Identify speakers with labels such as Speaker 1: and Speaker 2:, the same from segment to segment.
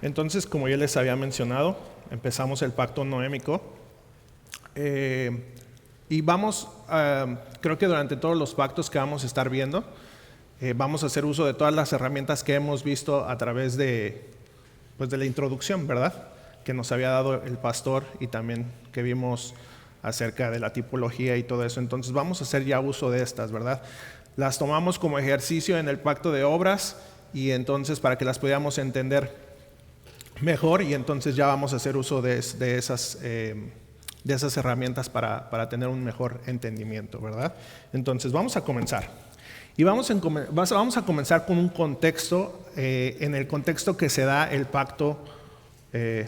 Speaker 1: Entonces, como ya les había mencionado, empezamos el pacto noémico. Y vamos, creo que durante todos los pactos que vamos a estar viendo, vamos a hacer uso de todas las herramientas que hemos visto a través de la introducción, ¿verdad? Que nos había dado el pastor y también que vimos acerca de la tipología y todo eso. Entonces vamos a hacer ya uso de estas, ¿verdad? Las tomamos como ejercicio en el pacto de obras y entonces para que las podamos entender mejor, y entonces ya vamos a hacer uso de esas herramientas para tener un mejor entendimiento, ¿verdad? Entonces vamos a comenzar. Y vamos a comenzar con un contexto, en el contexto que se da el pacto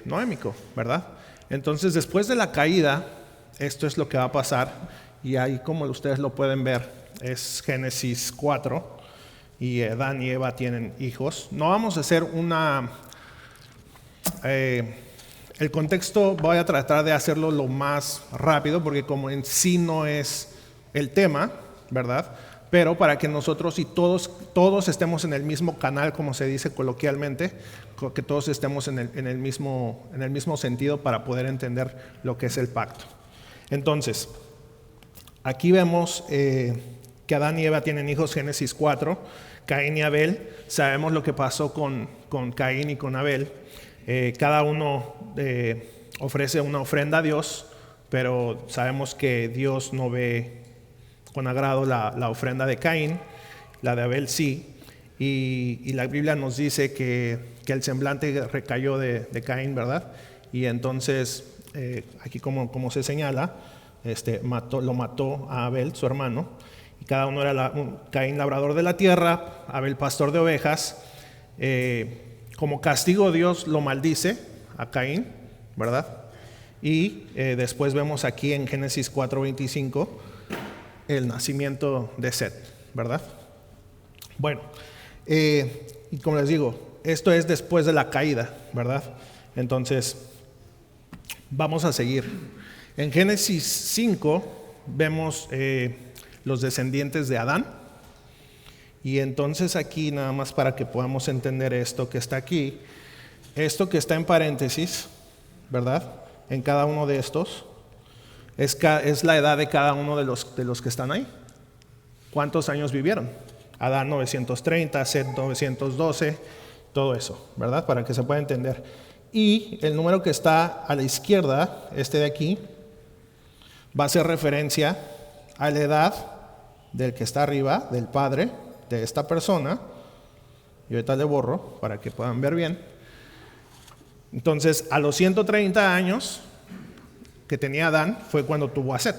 Speaker 1: noémico, ¿verdad? Entonces, después de la caída, esto es lo que va a pasar, y ahí, como ustedes lo pueden ver, es Génesis 4, y Adán y Eva tienen hijos. No vamos a hacer el contexto voy a tratar de hacerlo lo más rápido, porque como en sí no es el tema, ¿verdad? Pero para que nosotros y todos estemos en el mismo canal, como se dice coloquialmente, que todos estemos en el mismo sentido para poder entender lo que es el pacto. Entonces, aquí vemos que Adán y Eva tienen hijos, Génesis 4, Caín y Abel. Sabemos lo que pasó con Caín y con Abel. Cada uno ofrece una ofrenda a Dios, pero sabemos que Dios no ve con agrado la ofrenda de Caín, la de Abel sí, y la Biblia nos dice que el semblante recayó de Caín, ¿verdad? Y entonces, aquí como se señala, lo mató a Abel, su hermano, y cada uno era Caín labrador de la tierra, Abel pastor de ovejas. Como castigo Dios lo maldice a Caín, ¿verdad? Y después vemos aquí en Génesis 4:25 el nacimiento de Set, ¿verdad? Bueno, y como les digo, esto es después de la caída, ¿verdad? Entonces, vamos a seguir. En Génesis 5 vemos los descendientes de Adán. Y entonces aquí, nada más para que podamos entender esto que está aquí, esto que está en paréntesis, ¿verdad? En cada uno de estos, es la edad de cada uno de los que están ahí. ¿Cuántos años vivieron? Adán 930, Set 912, todo eso, ¿verdad? Para que se pueda entender. Y el número que está a la izquierda, de aquí, va a hacer referencia a la edad del que está arriba, del padre de esta persona. Y ahorita le borro para que puedan ver bien. Entonces, a los 130 años que tenía Adán fue cuando tuvo a Set,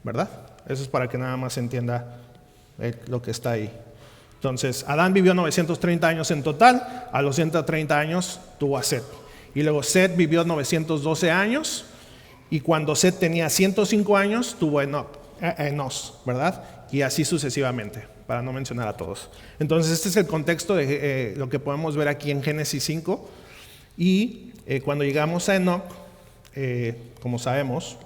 Speaker 1: ¿verdad? Eso es para que nada más se entienda lo que está ahí. Entonces, Adán vivió 930 años en total, a los 130 años tuvo a Set. Y luego Set vivió 912 años, y cuando Set tenía 105 años tuvo a Enos, ¿verdad? Y así sucesivamente, para no mencionar a todos. Entonces, este es el contexto de lo que podemos ver aquí en Génesis 5. Y cuando llegamos a Enoc, como sabemos,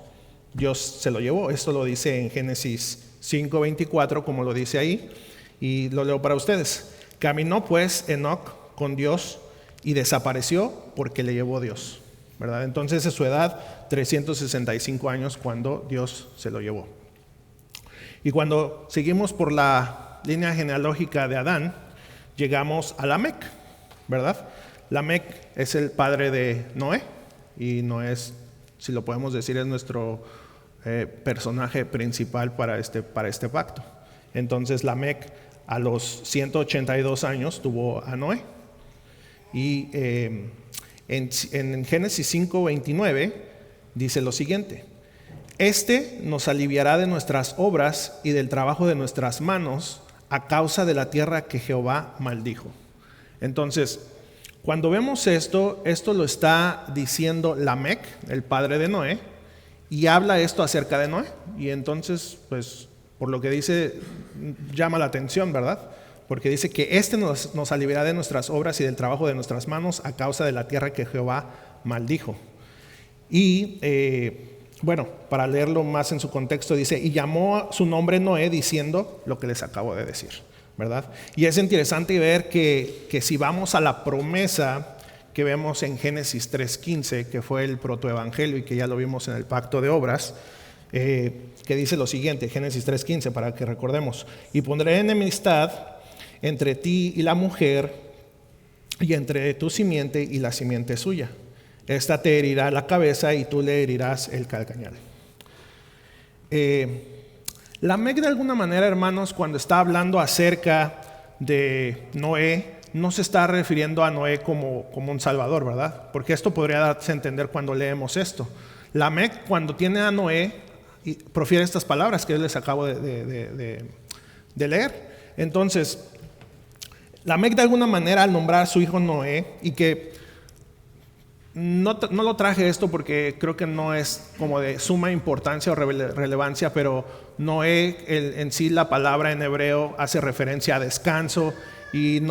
Speaker 1: Dios se lo llevó. Esto lo dice en Génesis 5:24, como lo dice ahí, y lo leo para ustedes. Caminó pues Enoc con Dios y desapareció porque le llevó Dios, ¿verdad? Entonces es su edad, 365 años cuando Dios se lo llevó. Y cuando seguimos por la línea genealógica de Adán, llegamos a Lamec, ¿verdad? Lamec es el padre de Noé, y Noé es, si lo podemos decir, es nuestro personaje principal para este pacto. Entonces Lamec a los 182 años tuvo a Noé. Y en Génesis 5:29 dice lo siguiente: nos aliviará de nuestras obras y del trabajo de nuestras manos a causa de la tierra que Jehová maldijo. Entonces, cuando vemos esto lo está diciendo Lamec, el padre de Noé, y habla esto acerca de Noé. Y entonces, pues, por lo que dice, llama la atención, ¿verdad? Porque dice que nos aliviará de nuestras obras y del trabajo de nuestras manos a causa de la tierra que Jehová maldijo. Y bueno, para leerlo más en su contexto, dice: y llamó su nombre Noé, diciendo lo que les acabo de decir, ¿verdad? Y es interesante ver que si vamos a la promesa que vemos en Génesis 3:15, que fue el protoevangelio y que ya lo vimos en el pacto de obras, que dice lo siguiente, Génesis 3:15, para que recordemos: y pondré enemistad entre ti y la mujer, y entre tu simiente y la simiente suya. Esta te herirá la cabeza y tú le herirás el calcañar. Lamec, de alguna manera, hermanos, cuando está hablando acerca de Noé, no se está refiriendo a Noé como un salvador, ¿verdad? Porque esto podría darse a entender cuando leemos esto. Lamec, cuando tiene a Noé, profiere estas palabras que yo les acabo de leer. Entonces, Lamec, de alguna manera, al nombrar a su hijo Noé, y que no lo traje esto porque creo que no es como de suma importancia o relevancia, pero Noé, en sí, la palabra en hebreo hace referencia a descanso, y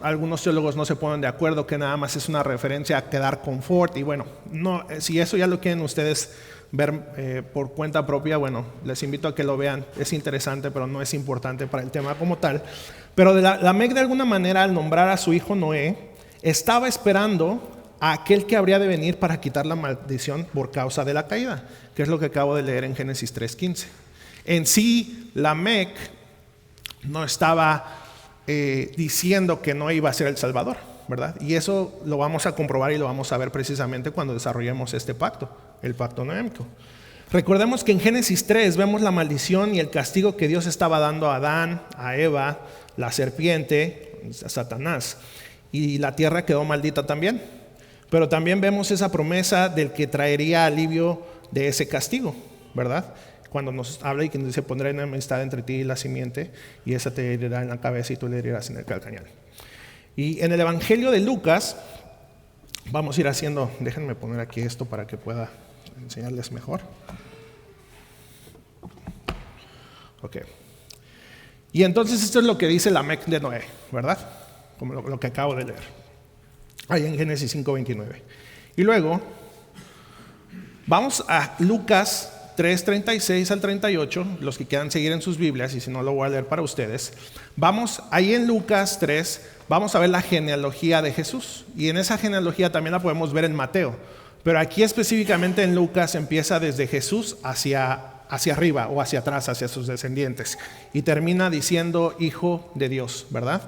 Speaker 1: algunos teólogos no se ponen de acuerdo que nada más es una referencia a quedar confort. Y bueno, no, si eso ya lo quieren ustedes ver por cuenta propia, bueno, les invito a que lo vean. Es interesante, pero no es importante para el tema como tal. Pero Lamec, de alguna manera, al nombrar a su hijo Noé, estaba esperando a aquel que habría de venir para quitar la maldición por causa de la caída, que es lo que acabo de leer en Génesis 3:15. En sí, Lamec no estaba diciendo que no iba a ser el Salvador, ¿verdad? Y eso lo vamos a comprobar y lo vamos a ver precisamente cuando desarrollemos este pacto, el pacto noémico. Recordemos que en Génesis 3 vemos la maldición y el castigo que Dios estaba dando a Adán, a Eva, la serpiente, a Satanás, y la tierra quedó maldita también. Pero también vemos esa promesa del que traería alivio de ese castigo, ¿verdad? Cuando nos habla y que nos dice: pondré enemistad entre ti y la simiente, y esa te herirá en la cabeza y tú le herirás en el calcañar. Y en el Evangelio de Lucas, vamos a ir haciendo, déjenme poner aquí esto para que pueda enseñarles mejor. Ok. Y entonces esto es lo que dice Lamec de Noé, ¿verdad? Como lo que acabo de leer, ahí en Génesis 5:29. Y luego vamos a Lucas 3:36 al 38, los que quieran seguir en sus Biblias, y si no lo voy a leer para ustedes. Vamos ahí en Lucas 3, vamos a ver la genealogía de Jesús, y en esa genealogía también la podemos ver en Mateo, pero aquí específicamente en Lucas empieza desde Jesús hacia arriba o hacia atrás, hacia sus descendientes, y termina diciendo hijo de Dios, ¿verdad?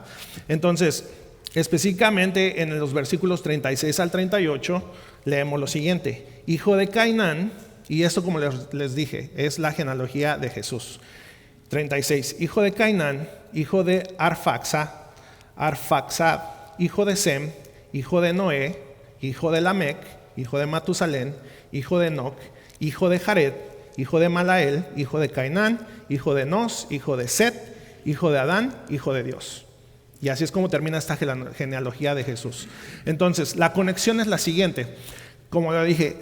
Speaker 1: Entonces, específicamente en los versículos 36 al 38 leemos lo siguiente: hijo de Cainán. Y esto, como les dije, es la genealogía de Jesús. 36, hijo de Cainán, hijo de Arfaxad, hijo de Sem, hijo de Noé, hijo de Lamec, hijo de Matusalén, hijo de Enoc, hijo de Jared, hijo de Malael, hijo de Cainán, hijo de Enos, hijo de Set, hijo de Adán, hijo de Dios. Y así es como termina esta genealogía de Jesús. Entonces, la conexión es la siguiente. Como lo dije,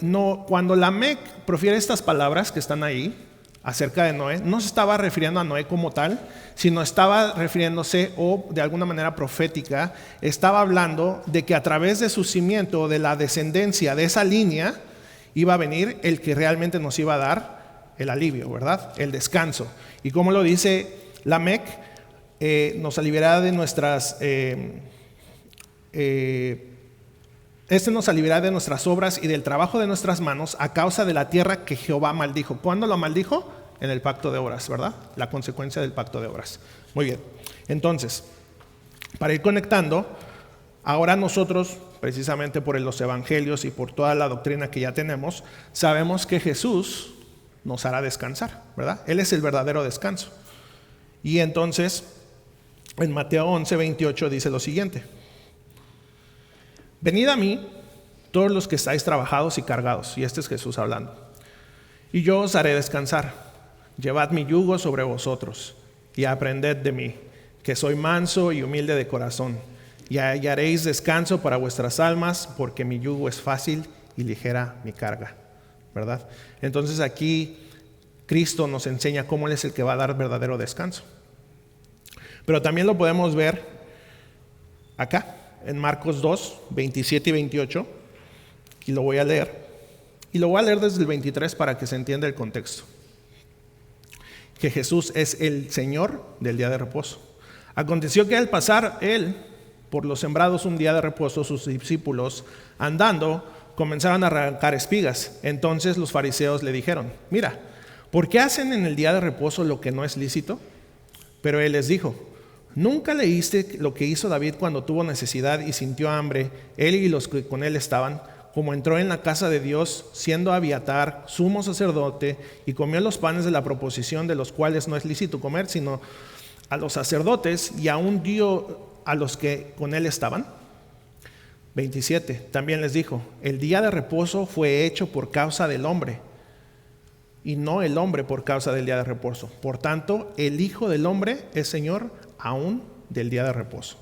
Speaker 1: cuando Lamec profiere estas palabras que están ahí acerca de Noé, no se estaba refiriendo a Noé como tal, sino estaba refiriéndose, o de alguna manera profética, estaba hablando de que a través de su simiente o de la descendencia de esa línea iba a venir el que realmente nos iba a dar el alivio, ¿verdad? El descanso. Y como lo dice Lamec, nos aliviará de nuestras... Este nos aliviará de nuestras obras y del trabajo de nuestras manos a causa de la tierra que Jehová maldijo. ¿Cuándo lo maldijo? En el pacto de obras, ¿verdad? La consecuencia del pacto de obras. Muy bien. Entonces, para ir conectando, ahora nosotros, precisamente por los evangelios y por toda la doctrina que ya tenemos, sabemos que Jesús nos hará descansar, ¿verdad? Él es el verdadero descanso. Y entonces, en Mateo 11:28 dice lo siguiente: venid a mí, todos los que estáis trabajados y cargados, y este es Jesús hablando, y yo os haré descansar. Llevad mi yugo sobre vosotros, y aprended de mí, que soy manso y humilde de corazón, y hallaréis descanso para vuestras almas, porque mi yugo es fácil y ligera mi carga, ¿verdad? Entonces aquí Cristo nos enseña cómo Él es el que va a dar verdadero descanso. Pero también lo podemos ver acá, en Marcos 2, 27 y 28, y lo voy a leer. Y lo voy a leer desde el 23 para que se entienda el contexto. Que Jesús es el Señor del día de reposo. Aconteció que al pasar Él por los sembrados un día de reposo, sus discípulos, andando, comenzaron a arrancar espigas. Entonces los fariseos le dijeron: mira, ¿por qué hacen en el día de reposo lo que no es lícito? Pero él les dijo: ¿nunca leíste lo que hizo David cuando tuvo necesidad y sintió hambre, él y los que con él estaban? Como entró en la casa de Dios, siendo Abiatar sumo sacerdote, y comió los panes de la proposición, de los cuales no es lícito comer, sino a los sacerdotes, y aún dio a los que con él estaban. 27. También les dijo: el día de reposo fue hecho por causa del hombre, y no el hombre por causa del día de reposo. Por tanto, el Hijo del Hombre es Señor aún del día de reposo.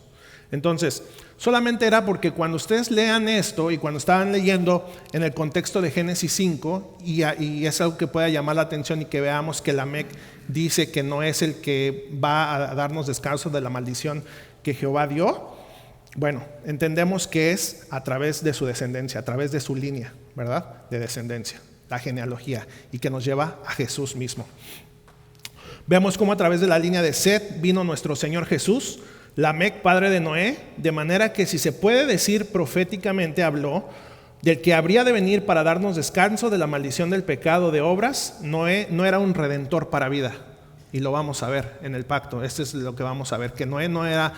Speaker 1: Entonces, solamente era porque cuando ustedes lean esto y cuando estaban leyendo en el contexto de Génesis 5, y es algo que pueda llamar la atención y que veamos que Lamec dice que no es el que va a darnos descanso de la maldición que Jehová dio. Bueno, entendemos que es a través de su descendencia, a través de su línea, ¿verdad? De descendencia, la genealogía, y que nos lleva a Jesús mismo. Vemos cómo a través de la línea de Set vino nuestro Señor Jesús, Lamec, padre de Noé, de manera que, si se puede decir proféticamente, habló del que habría de venir para darnos descanso de la maldición del pecado de obras. Noé no era un redentor para vida, y lo vamos a ver en el pacto. Este es lo que vamos a ver, que Noé no era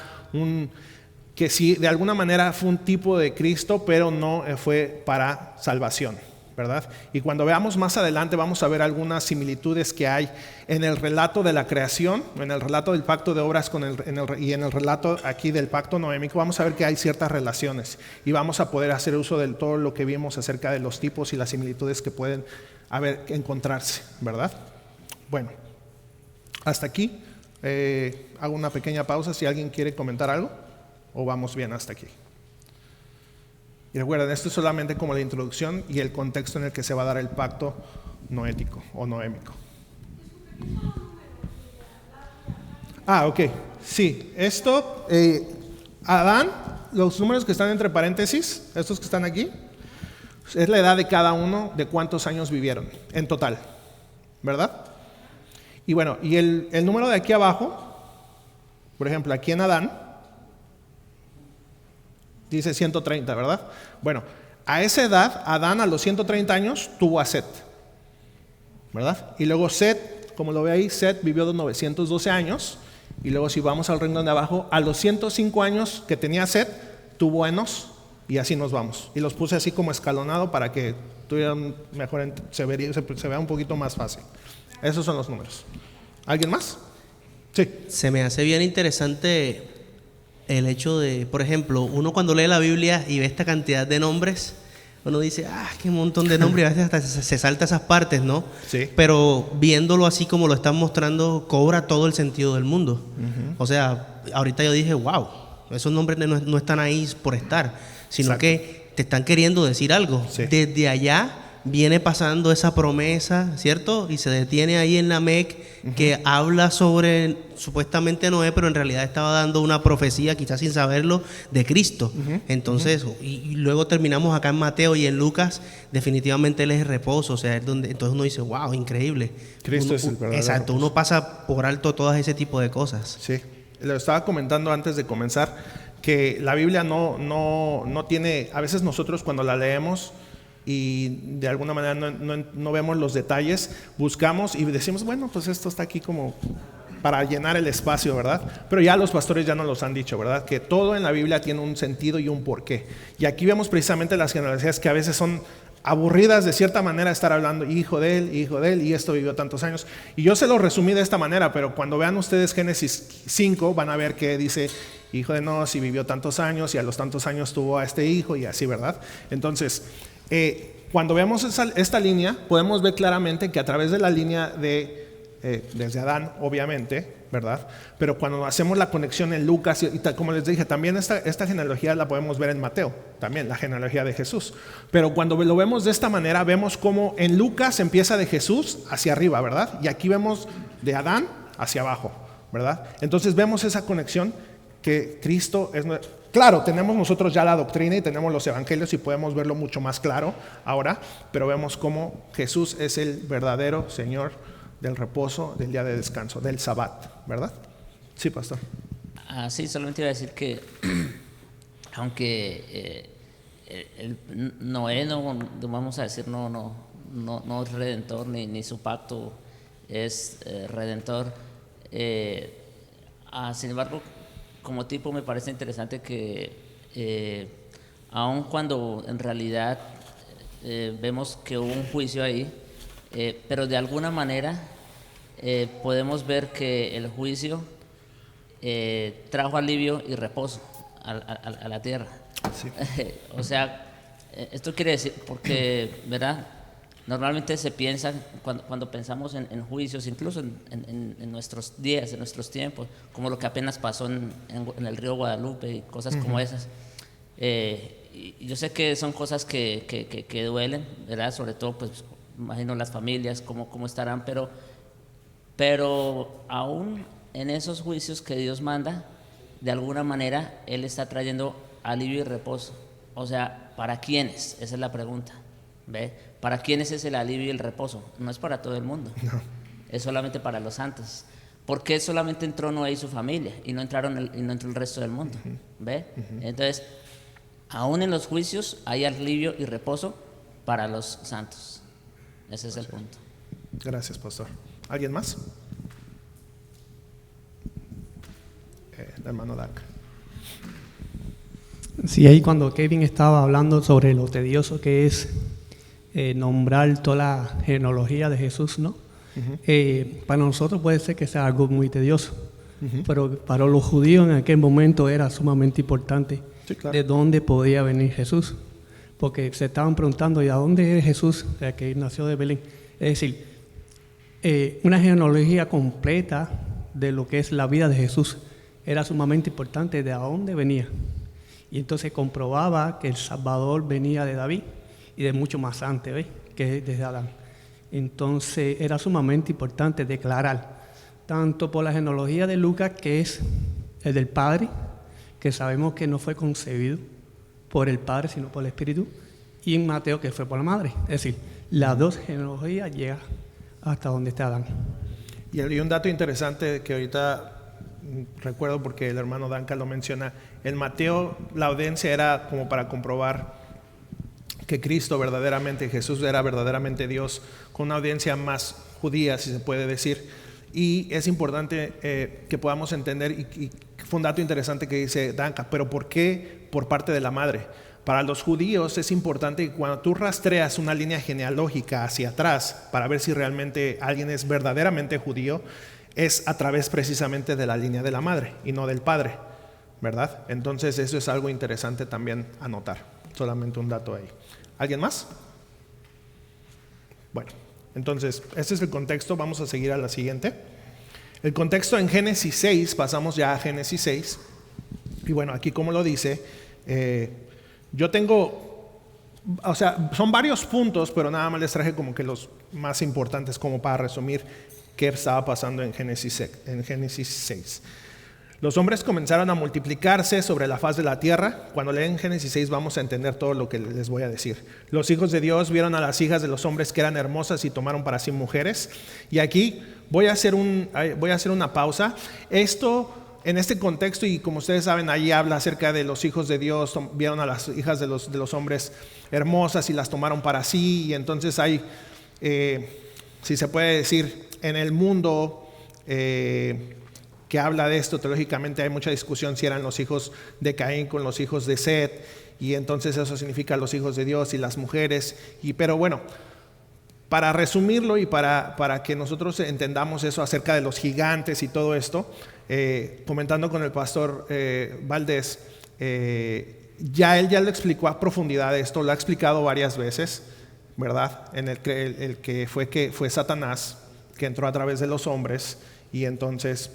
Speaker 1: que sí, de alguna manera fue un tipo de Cristo, pero no fue para salvación, ¿verdad? Y cuando veamos más adelante vamos a ver algunas similitudes que hay en el relato de la creación, en el relato del pacto de obras y en el relato aquí del pacto noémico. Vamos a ver que hay ciertas relaciones y vamos a poder hacer uso de todo lo que vimos acerca de los tipos y las similitudes que pueden encontrarse, ¿verdad? Bueno, hasta aquí. Hago una pequeña pausa si alguien quiere comentar algo, o vamos bien hasta aquí. Y recuerden, esto es solamente como la introducción y el contexto en el que se va a dar el pacto noético o noémico. Ok, sí, esto, Adán, los números que están entre paréntesis, estos que están aquí, es la edad de cada uno, de cuántos años vivieron en total, ¿verdad? Y bueno, y el número de aquí abajo, por ejemplo, aquí en Adán, dice 130, ¿verdad? Bueno, a esa edad, Adán a los 130 años tuvo a Set, ¿verdad? Y luego Set, como lo ve ahí, Set vivió de 912 años. Y luego, si vamos al reino de abajo, a los 105 años que tenía Set, tuvo Enos, y así nos vamos. Y los puse así como escalonado para que tuvieran mejor, se vea un poquito más fácil. Esos son los números. ¿Alguien más? Sí.
Speaker 2: Se me hace bien interesante el hecho de, por ejemplo, uno cuando lee la Biblia y ve esta cantidad de nombres, uno dice, qué montón de nombres, y a veces hasta se salta esas partes, ¿no?
Speaker 1: Sí.
Speaker 2: Pero viéndolo así como lo están mostrando, cobra todo el sentido del mundo. Uh-huh. O sea, ahorita yo dije, wow, esos nombres no están ahí por estar, sino Exacto. que te están queriendo decir algo. Sí. Desde allá viene pasando esa promesa, ¿cierto? Y se detiene ahí en Lamec, uh-huh. que habla sobre supuestamente Noé, pero en realidad estaba dando una profecía, quizás sin saberlo, de Cristo. Uh-huh. Entonces, uh-huh. y luego terminamos acá en Mateo y en Lucas, definitivamente Él es el reposo, o sea, es donde, entonces uno dice, wow, increíble.
Speaker 1: Cristo es el verdadero
Speaker 2: Exacto,
Speaker 1: reposo.
Speaker 2: Uno pasa por alto todo ese tipo de cosas.
Speaker 1: Sí, lo estaba comentando antes de comenzar, que la Biblia no tiene, a veces nosotros cuando la leemos, y de alguna manera no vemos los detalles, buscamos y decimos, bueno, pues esto está aquí como para llenar el espacio, ¿verdad? Pero ya los pastores ya nos los han dicho, ¿verdad? Que todo en la Biblia tiene un sentido y un porqué. Y aquí vemos precisamente las genealogías que a veces son aburridas de cierta manera, estar hablando hijo de él, y esto vivió tantos años. Y yo se lo resumí de esta manera, pero cuando vean ustedes Génesis 5 van a ver que dice hijo de Nos y vivió tantos años, y a los tantos años tuvo a este hijo, y así, ¿verdad? Entonces, cuando veamos esta línea, podemos ver claramente que a través de la línea desde Adán, obviamente, ¿verdad? Pero cuando hacemos la conexión en Lucas, y como les dije, también esta genealogía la podemos ver en Mateo, también la genealogía de Jesús. Pero cuando lo vemos de esta manera, vemos cómo en Lucas empieza de Jesús hacia arriba, ¿verdad? Y aquí vemos de Adán hacia abajo, ¿verdad? Entonces vemos esa conexión que Cristo es... Claro, tenemos nosotros ya la doctrina y tenemos los evangelios y podemos verlo mucho más claro ahora, pero vemos cómo Jesús es el verdadero Señor del reposo, del día de descanso, del Sabbat, ¿verdad? Sí, pastor.
Speaker 3: Sí, solamente iba a decir que aunque Noé no, vamos a decir, no es redentor, ni su pacto es redentor. Sin embargo, como tipo me parece interesante que aun cuando en realidad vemos que hubo un juicio ahí, pero de alguna manera podemos ver que el juicio trajo alivio y reposo a la tierra.
Speaker 1: Sí.
Speaker 3: O sea, esto quiere decir, porque, ¿verdad? Normalmente se piensa, cuando pensamos en juicios, incluso en nuestros días, en nuestros tiempos, como lo que apenas pasó en el río Guadalupe y cosas como esas. Y yo sé que son cosas que duelen, ¿verdad? Sobre todo, pues, imagino las familias, cómo estarán, pero aún en esos juicios que Dios manda, de alguna manera, Él está trayendo alivio y reposo. O sea, ¿para quiénes? Esa es la pregunta. ¿Ve? ¿Para quiénes es el alivio y el reposo? No es para todo el mundo. No. Es solamente para los santos. ¿Por qué solamente entró Noé y su familia y no entró el resto del mundo? ¿Ve? Entonces, aún en los juicios hay alivio y reposo para los santos. Ese es el punto.
Speaker 1: Gracias, pastor. ¿Alguien más? El hermano Dak.
Speaker 4: Sí, ahí cuando Kevin estaba hablando sobre lo tedioso que es nombrar toda la genealogía de Jesús, ¿no? Para nosotros puede ser que sea algo muy tedioso, pero para los judíos en aquel momento era sumamente importante. Sí, claro. De dónde podía venir Jesús, porque se estaban preguntando, ¿y a dónde es Jesús? O sea, que nació de Belén. Es decir, una genealogía completa de lo que es la vida de Jesús era sumamente importante, de a dónde venía. Y entonces comprobaba que el Salvador venía de David y de mucho más antes, ¿ves? Que desde Adán. Entonces era sumamente importante declarar, tanto por la genealogía de Lucas, que es el del Padre, que sabemos que no fue concebido por el Padre, sino por el Espíritu, y en Mateo, que fue por la Madre. Es decir, las dos genealogías llegan hasta donde está Adán.
Speaker 1: Y un dato interesante que ahorita recuerdo porque el hermano Danca lo menciona, en Mateo la audiencia era como para comprobar que Cristo verdaderamente, Jesús era verdaderamente Dios, con una audiencia más judía, si se puede decir. Y es importante que podamos entender, y fue un dato interesante que dice Danca, pero ¿por qué por parte de la madre? Para los judíos es importante que cuando tú rastreas una línea genealógica hacia atrás para ver si realmente alguien es verdaderamente judío, es a través precisamente de la línea de la madre y no del padre, ¿verdad? Entonces eso es algo interesante también anotar, solamente un dato ahí. ¿Alguien más? Bueno, entonces este es el contexto, vamos a seguir a la siguiente. El contexto en Génesis 6, pasamos ya a Génesis 6, y bueno, aquí como lo dice, yo tengo, o sea, son varios puntos, pero nada más les traje como que los más importantes como para resumir qué estaba pasando en Génesis 6. Los hombres comenzaron a multiplicarse sobre la faz de la tierra. Cuando leen Génesis 6 vamos a entender todo lo que les voy a decir. Los hijos de Dios vieron a las hijas de los hombres que eran hermosas y tomaron para sí mujeres. Y aquí voy a hacer una pausa. Esto, en este contexto, y como ustedes saben, ahí habla acerca de los hijos de Dios, vieron a las hijas de los hombres hermosas y las tomaron para sí. Y entonces hay, si se puede decir, en el mundo que habla de esto, teológicamente hay mucha discusión si eran los hijos de Caín con los hijos de Set, y entonces eso significa los hijos de Dios y las mujeres. Pero bueno, para resumirlo y para que nosotros entendamos eso acerca de los gigantes y todo esto, comentando con el pastor Valdés, él ya lo explicó a profundidad esto, lo ha explicado varias veces, ¿verdad? En el que fue Satanás, que entró a través de los hombres y entonces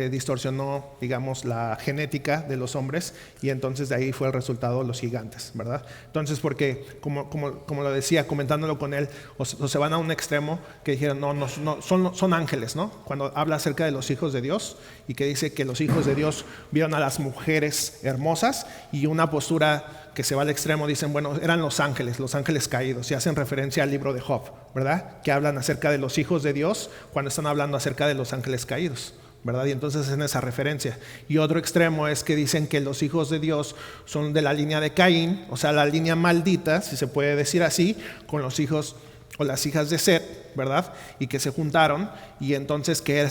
Speaker 1: distorsionó, digamos, la genética de los hombres, y entonces de ahí fue el resultado los gigantes, ¿verdad? Entonces, porque como lo decía, comentándolo con él, o se van a un extremo que dijeron, no, son ángeles, ¿no? Cuando habla acerca de los hijos de Dios y que dice que los hijos de Dios vieron a las mujeres hermosas, y una postura que se va al extremo, dicen, bueno, eran los ángeles caídos, y hacen referencia al libro de Job, ¿verdad? Que hablan acerca de los hijos de Dios cuando están hablando acerca de los ángeles caídos, ¿verdad? Y entonces en esa referencia. Y otro extremo es que dicen que los hijos de Dios son de la línea de Caín, o sea, la línea maldita, si se puede decir así, con los hijos o las hijas de Set, ¿verdad? Y que se juntaron, y entonces que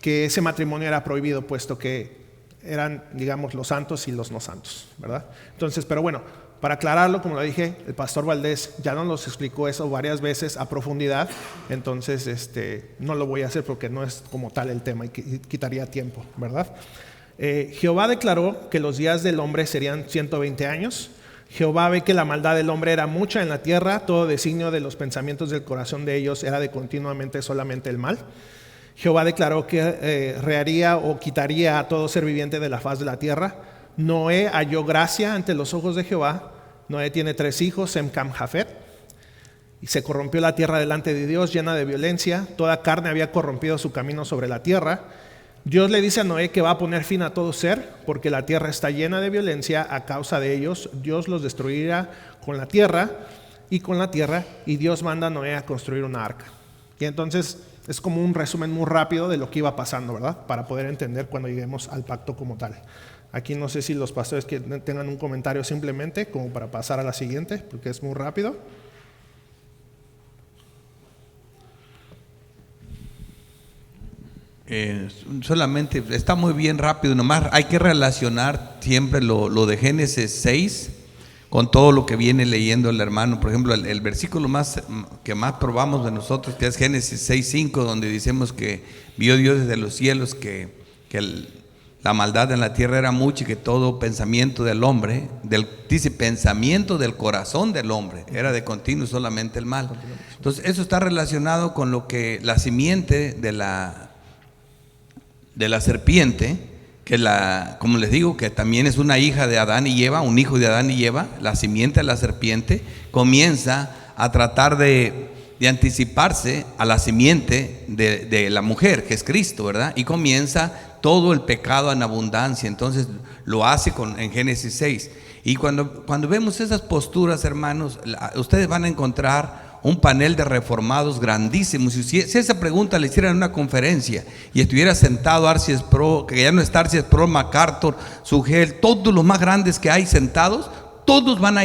Speaker 1: que ese matrimonio era prohibido, puesto que eran, digamos, los santos y los no santos, ¿verdad? Entonces, pero bueno, para aclararlo, como lo dije, el pastor Valdés ya nos los explicó eso varias veces a profundidad, entonces no lo voy a hacer porque no es como tal el tema y quitaría tiempo, ¿verdad? Jehová declaró que los días del hombre serían 120 años. Jehová ve que la maldad del hombre era mucha en la tierra, todo designio de los pensamientos del corazón de ellos era de continuamente solamente el mal. Jehová declaró que reharía o quitaría a todo ser viviente de la faz de la tierra. Noé halló gracia ante los ojos de Jehová. Noé tiene 3 hijos, Sem, Cam, Jafet. Y se corrompió la tierra delante de Dios, llena de violencia. Toda carne había corrompido su camino sobre la tierra. Dios le dice a Noé que va a poner fin a todo ser, porque la tierra está llena de violencia a causa de ellos. Dios los destruirá con la tierra, y Dios manda a Noé a construir una arca. Y entonces es como un resumen muy rápido de lo que iba pasando, ¿verdad? Para poder entender cuando lleguemos al pacto como tal. Aquí no sé si los pastores que tengan un comentario simplemente, como para pasar a la siguiente, porque es muy rápido.
Speaker 5: Solamente está muy bien rápido, nomás hay que relacionar siempre lo de Génesis 6 con todo lo que viene leyendo el hermano. Por ejemplo, el versículo que más probamos de nosotros, que es Génesis 6:5, donde decimos que vio Dios desde los cielos que la maldad en la tierra era mucha y que todo pensamiento del hombre, dice pensamiento del corazón del hombre, era de continuo solamente el mal. Entonces eso está relacionado con lo que la simiente de la serpiente, que como les digo, que también es una hija de Adán y Eva, un hijo de Adán y Eva, la simiente de la serpiente comienza a tratar de anticiparse a la simiente de la mujer, que es Cristo, ¿verdad? Y comienza todo el pecado en abundancia. Entonces lo hace en Génesis 6. Y cuando vemos esas posturas, hermanos, ustedes van a encontrar un panel de reformados grandísimos. Si esa pregunta le hicieran en una conferencia y estuviera sentado Arcies Pro, que ya no está Arcies Pro, MacArthur, Sugel, todos los más grandes que hay sentados, todos van a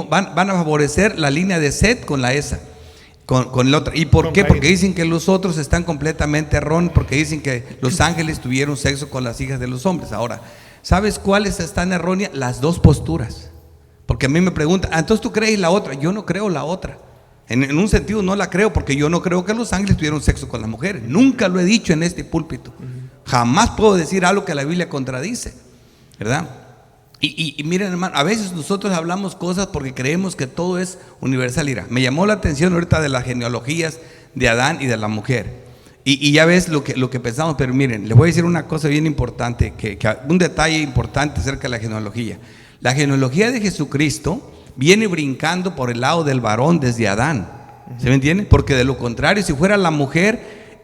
Speaker 5: van a favorecer la línea de Set con la ESA, con la otra. ¿Y por qué? Porque dicen que los otros están completamente erróneos, porque dicen que los ángeles tuvieron sexo con las hijas de los hombres. Ahora, ¿sabes cuáles están erróneas? Las dos posturas. Porque a mí me preguntan, entonces tú crees la otra. Yo no creo la otra. En un sentido no la creo, porque yo no creo que los ángeles tuvieron sexo con las mujeres. Nunca lo he dicho en este púlpito. Jamás puedo decir algo que la Biblia contradice, ¿verdad? Y miren, hermano, a veces nosotros hablamos cosas porque creemos que todo es universal. Mira, me llamó la atención ahorita de las genealogías de Adán y de la mujer. Y ya ves lo que pensamos, pero miren, les voy a decir una cosa bien importante, un detalle importante acerca de la genealogía. La genealogía de Jesucristo viene brincando por el lado del varón desde Adán. ¿Se me entiende? Porque de lo contrario, si fuera la mujer,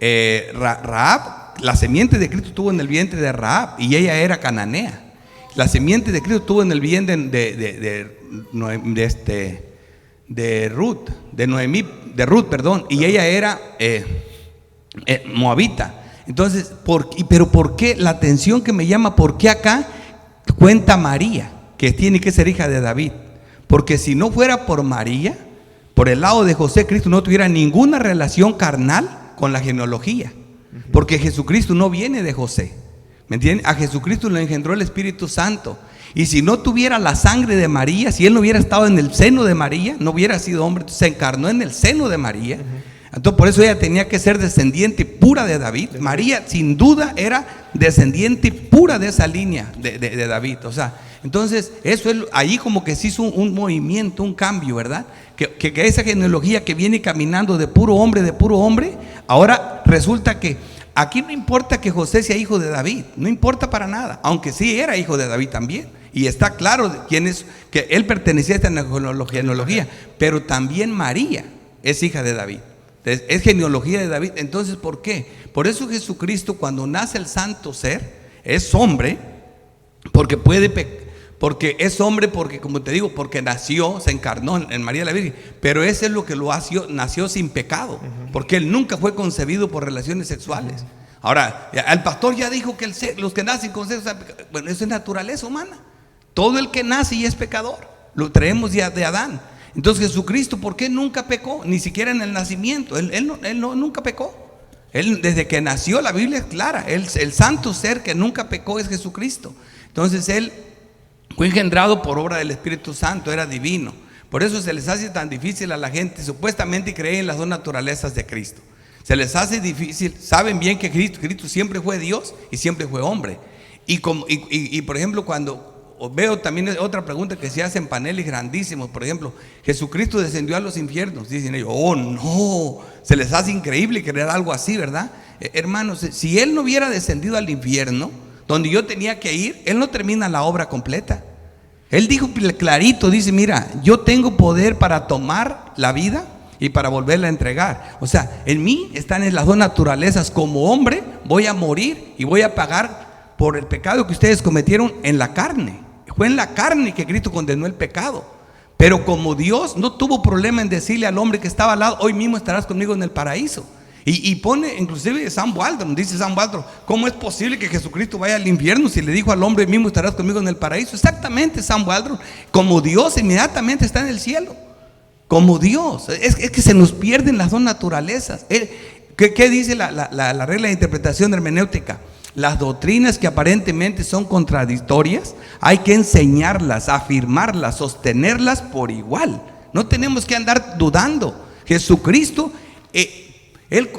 Speaker 5: Rahab, la semiente de Cristo estuvo en el vientre de Rahab y ella era cananea. La semiente de Cristo estuvo en el vientre de Ruth, y ella era moabita. Entonces, pero ¿por qué? La atención que me llama, ¿por qué acá cuenta María, que tiene que ser hija de David? Porque si no fuera por María, por el lado de José, Cristo no tuviera ninguna relación carnal con la genealogía. Porque Jesucristo no viene de José, ¿me entienden? A Jesucristo lo engendró el Espíritu Santo. Y si no tuviera la sangre de María, si él no hubiera estado en el seno de María, no hubiera sido hombre, se encarnó en el seno de María. Entonces por eso ella tenía que ser descendiente pura de David. María sin duda era descendiente pura de esa línea de David. O sea, entonces eso es, ahí como que se hizo un movimiento, un cambio, ¿verdad? Que esa genealogía que viene caminando de puro hombre, ahora resulta que aquí no importa que José sea hijo de David, no importa para nada, aunque sí era hijo de David también. Y está claro quién es, que él pertenecía a esta genealogía, pero también María es hija de David. Es genealogía de David. Entonces, ¿por qué? Por eso Jesucristo, cuando nace el santo ser, es hombre, porque es hombre, porque como te digo, porque nació, se encarnó en María la Virgen, pero eso es lo que nació sin pecado, porque él nunca fue concebido por relaciones sexuales. Ahora, el pastor ya dijo que los que nacen con sexo, bueno, eso es naturaleza humana. Todo el que nace ya es pecador, lo traemos ya de Adán. Entonces Jesucristo, ¿por qué nunca pecó? Ni siquiera en el nacimiento, él nunca pecó. Él, desde que nació, la Biblia es clara, el santo ser que nunca pecó es Jesucristo. Entonces Él fue engendrado por obra del Espíritu Santo, era divino. Por eso se les hace tan difícil a la gente supuestamente creer en las dos naturalezas de Cristo. Se les hace difícil, saben bien que Cristo siempre fue Dios y siempre fue hombre. Y por ejemplo, cuando veo también otra pregunta que se hace en paneles grandísimos, por ejemplo, Jesucristo descendió a los infiernos, dicen ellos, oh no, se les hace increíble creer algo así, ¿verdad? Hermanos, si Él no hubiera descendido al infierno, donde yo tenía que ir, Él no termina la obra completa. Él dijo clarito, dice, mira, yo tengo poder para tomar la vida y para volverla a entregar. O sea, en mí están en las dos naturalezas. Como hombre voy a morir y voy a pagar por el pecado que ustedes cometieron en la carne. Fue en la carne que Cristo condenó el pecado. Pero como Dios no tuvo problema en decirle al hombre que estaba al lado, hoy mismo estarás conmigo en el paraíso. Y pone inclusive Sam Waldron, dice Sam Waldron, ¿cómo es posible que Jesucristo vaya al infierno si le dijo al hombre, hoy mismo estarás conmigo en el paraíso? Exactamente, Sam Waldron, como Dios inmediatamente está en el cielo. Como Dios, es que se nos pierden las dos naturalezas. ¿Qué dice la regla de interpretación hermenéutica? Las doctrinas que aparentemente son contradictorias, hay que enseñarlas, afirmarlas, sostenerlas por igual. No tenemos que andar dudando. Jesucristo,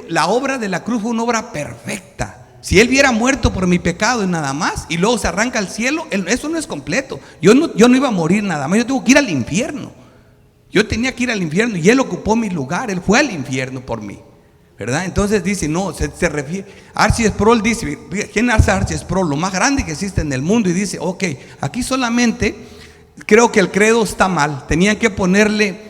Speaker 5: la obra de la cruz fue una obra perfecta. Si Él hubiera muerto por mi pecado y nada más, y luego se arranca al cielo, eso no es completo. Yo no iba a morir nada más, yo tengo que ir al infierno. Yo tenía que ir al infierno y Él ocupó mi lugar, Él fue al infierno por mí, ¿verdad? Entonces dice, no, se refiere, R.C. Sproul dice, ¿quién hace R.C. Sproul? Lo más grande que existe en el mundo, y dice, ok, aquí solamente creo que el credo está mal, tenían que ponerle,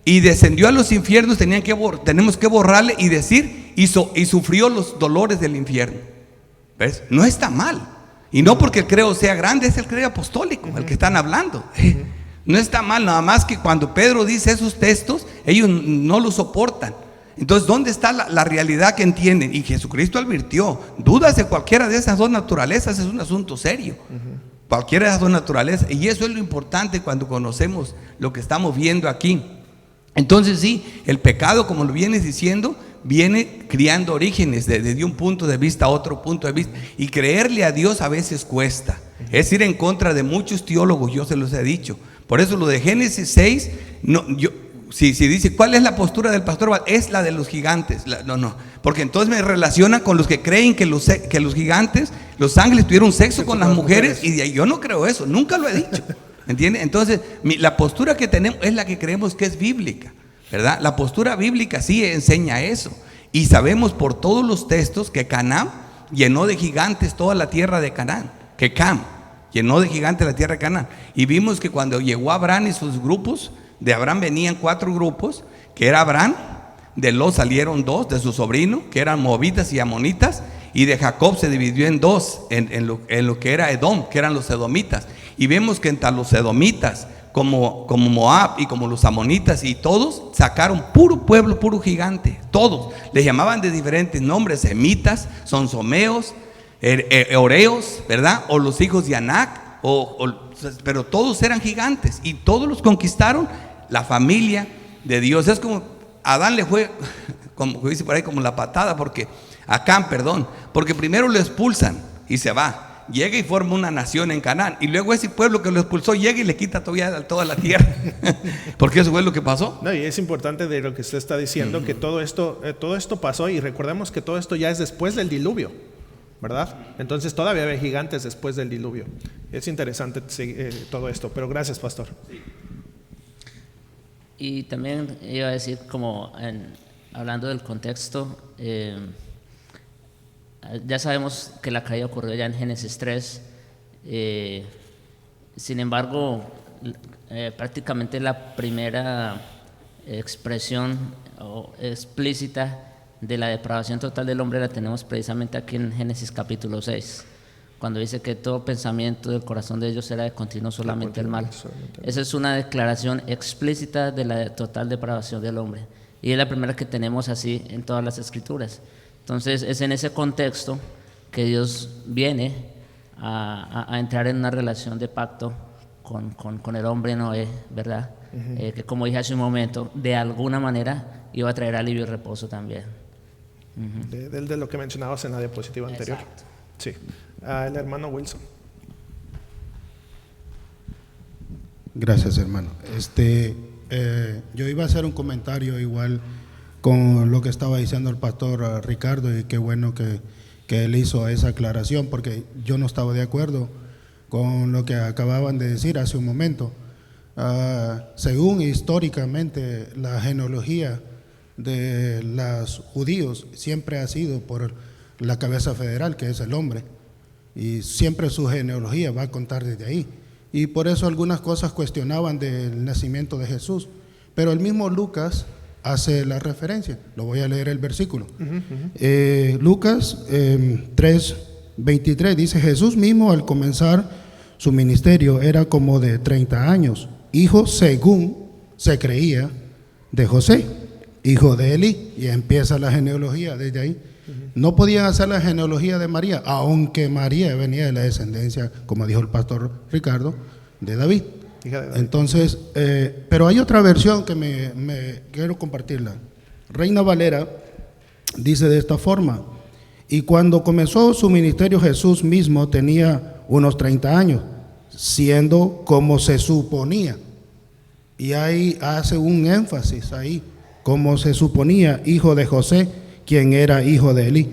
Speaker 5: y descendió a los infiernos, tenemos que borrarle y decir, y sufrió los dolores del infierno. ¿Ves? No está mal, y no porque el credo sea grande, es el credo apostólico, el que están hablando. No está mal, nada más que cuando Pedro dice esos textos, ellos no lo soportan. Entonces, ¿dónde está la realidad que entienden? Y Jesucristo advirtió, dudas de cualquiera de esas dos naturalezas es un asunto serio. Cualquiera de esas dos naturalezas, y eso es lo importante cuando conocemos lo que estamos viendo aquí. Entonces sí, el pecado, como lo vienes diciendo, viene criando orígenes desde un punto de vista a otro punto de vista, y creerle a Dios a veces cuesta. Es ir en contra de muchos teólogos, yo se los he dicho. Por eso lo de Génesis 6, si dice, ¿cuál es la postura del pastor? Es la de los gigantes. No, porque entonces me relaciona con los que creen que los gigantes, los ángeles tuvieron sexo con las mujeres, y yo no creo eso, nunca lo he dicho. ¿Entiende? Entonces, la postura que tenemos es la que creemos que es bíblica, ¿verdad? La postura bíblica sí enseña eso. Y sabemos por todos los textos que Canaán llenó de gigantes toda la tierra de Canaán, que Cam llenó de gigantes la tierra de Canaán. Y vimos que cuando llegó Abraham y sus grupos, de Abraham venían 4 grupos, que era Abraham, de Lot salieron 2, de su sobrino, que eran moabitas y amonitas, y de Jacob se dividió en 2, en lo que era Edom, que eran los edomitas. Y vemos que entre los edomitas, como Moab y como los amonitas, y todos sacaron puro pueblo, puro gigante, todos. Les llamaban de diferentes nombres, semitas, sonsomeos, Oreos, ¿verdad? O los hijos de Anac, pero todos eran gigantes y todos los conquistaron la familia de Dios. Es como Adán le fue, como dice por ahí, como la patada, porque porque primero lo expulsan y se va, llega y forma una nación en Canaán, y luego ese pueblo que lo expulsó llega y le quita toda la tierra, porque eso fue lo que pasó.
Speaker 1: No, y es importante de lo que usted está diciendo, que todo esto pasó, y recordemos que todo esto ya es después del diluvio, ¿verdad? Entonces todavía había gigantes después del diluvio. Es interesante todo esto, pero gracias, pastor.
Speaker 3: Y también iba a decir, hablando del contexto, ya sabemos que la caída ocurrió ya en Génesis 3, sin embargo, prácticamente la primera expresión explícita de la depravación total del hombre la tenemos precisamente aquí en Génesis capítulo 6, cuando dice que todo pensamiento del corazón de ellos era de continuo solamente el mal. Esa es una declaración explícita de la total depravación del hombre, y es la primera que tenemos así en todas las escrituras. Entonces es en ese contexto que Dios viene a entrar en una relación de pacto con el hombre Noé, ¿verdad? Que como dije hace un momento, de alguna manera iba a traer alivio y reposo también.
Speaker 1: De lo que mencionabas en la diapositiva anterior.
Speaker 3: Exacto.
Speaker 1: Sí. El hermano Wilson.
Speaker 6: Gracias, hermano. Yo iba a hacer un comentario igual con lo que estaba diciendo el pastor Ricardo, y qué bueno que él hizo esa aclaración, porque yo no estaba de acuerdo con lo que acababan de decir hace un momento. Según históricamente la genealogía de los judíos siempre ha sido por la cabeza federal, que es el hombre, y siempre su genealogía va a contar desde ahí, y por eso algunas cosas cuestionaban del nacimiento de Jesús, pero el mismo Lucas hace la referencia. Lo voy a leer el versículo. Lucas 3:23 dice: Jesús mismo al comenzar su ministerio era como de 30 años, hijo, según se creía, de José, hijo de Elí, y empieza la genealogía desde ahí. No podían hacer la genealogía de María, aunque María venía de la descendencia, como dijo el pastor Ricardo, de David. Entonces, pero hay otra versión que me quiero compartirla. Reina Valera dice de esta forma: y cuando comenzó su ministerio, Jesús mismo tenía unos 30 años, siendo como se suponía. Y ahí hace un énfasis ahí, como se suponía, hijo de José, quien era hijo de Elí.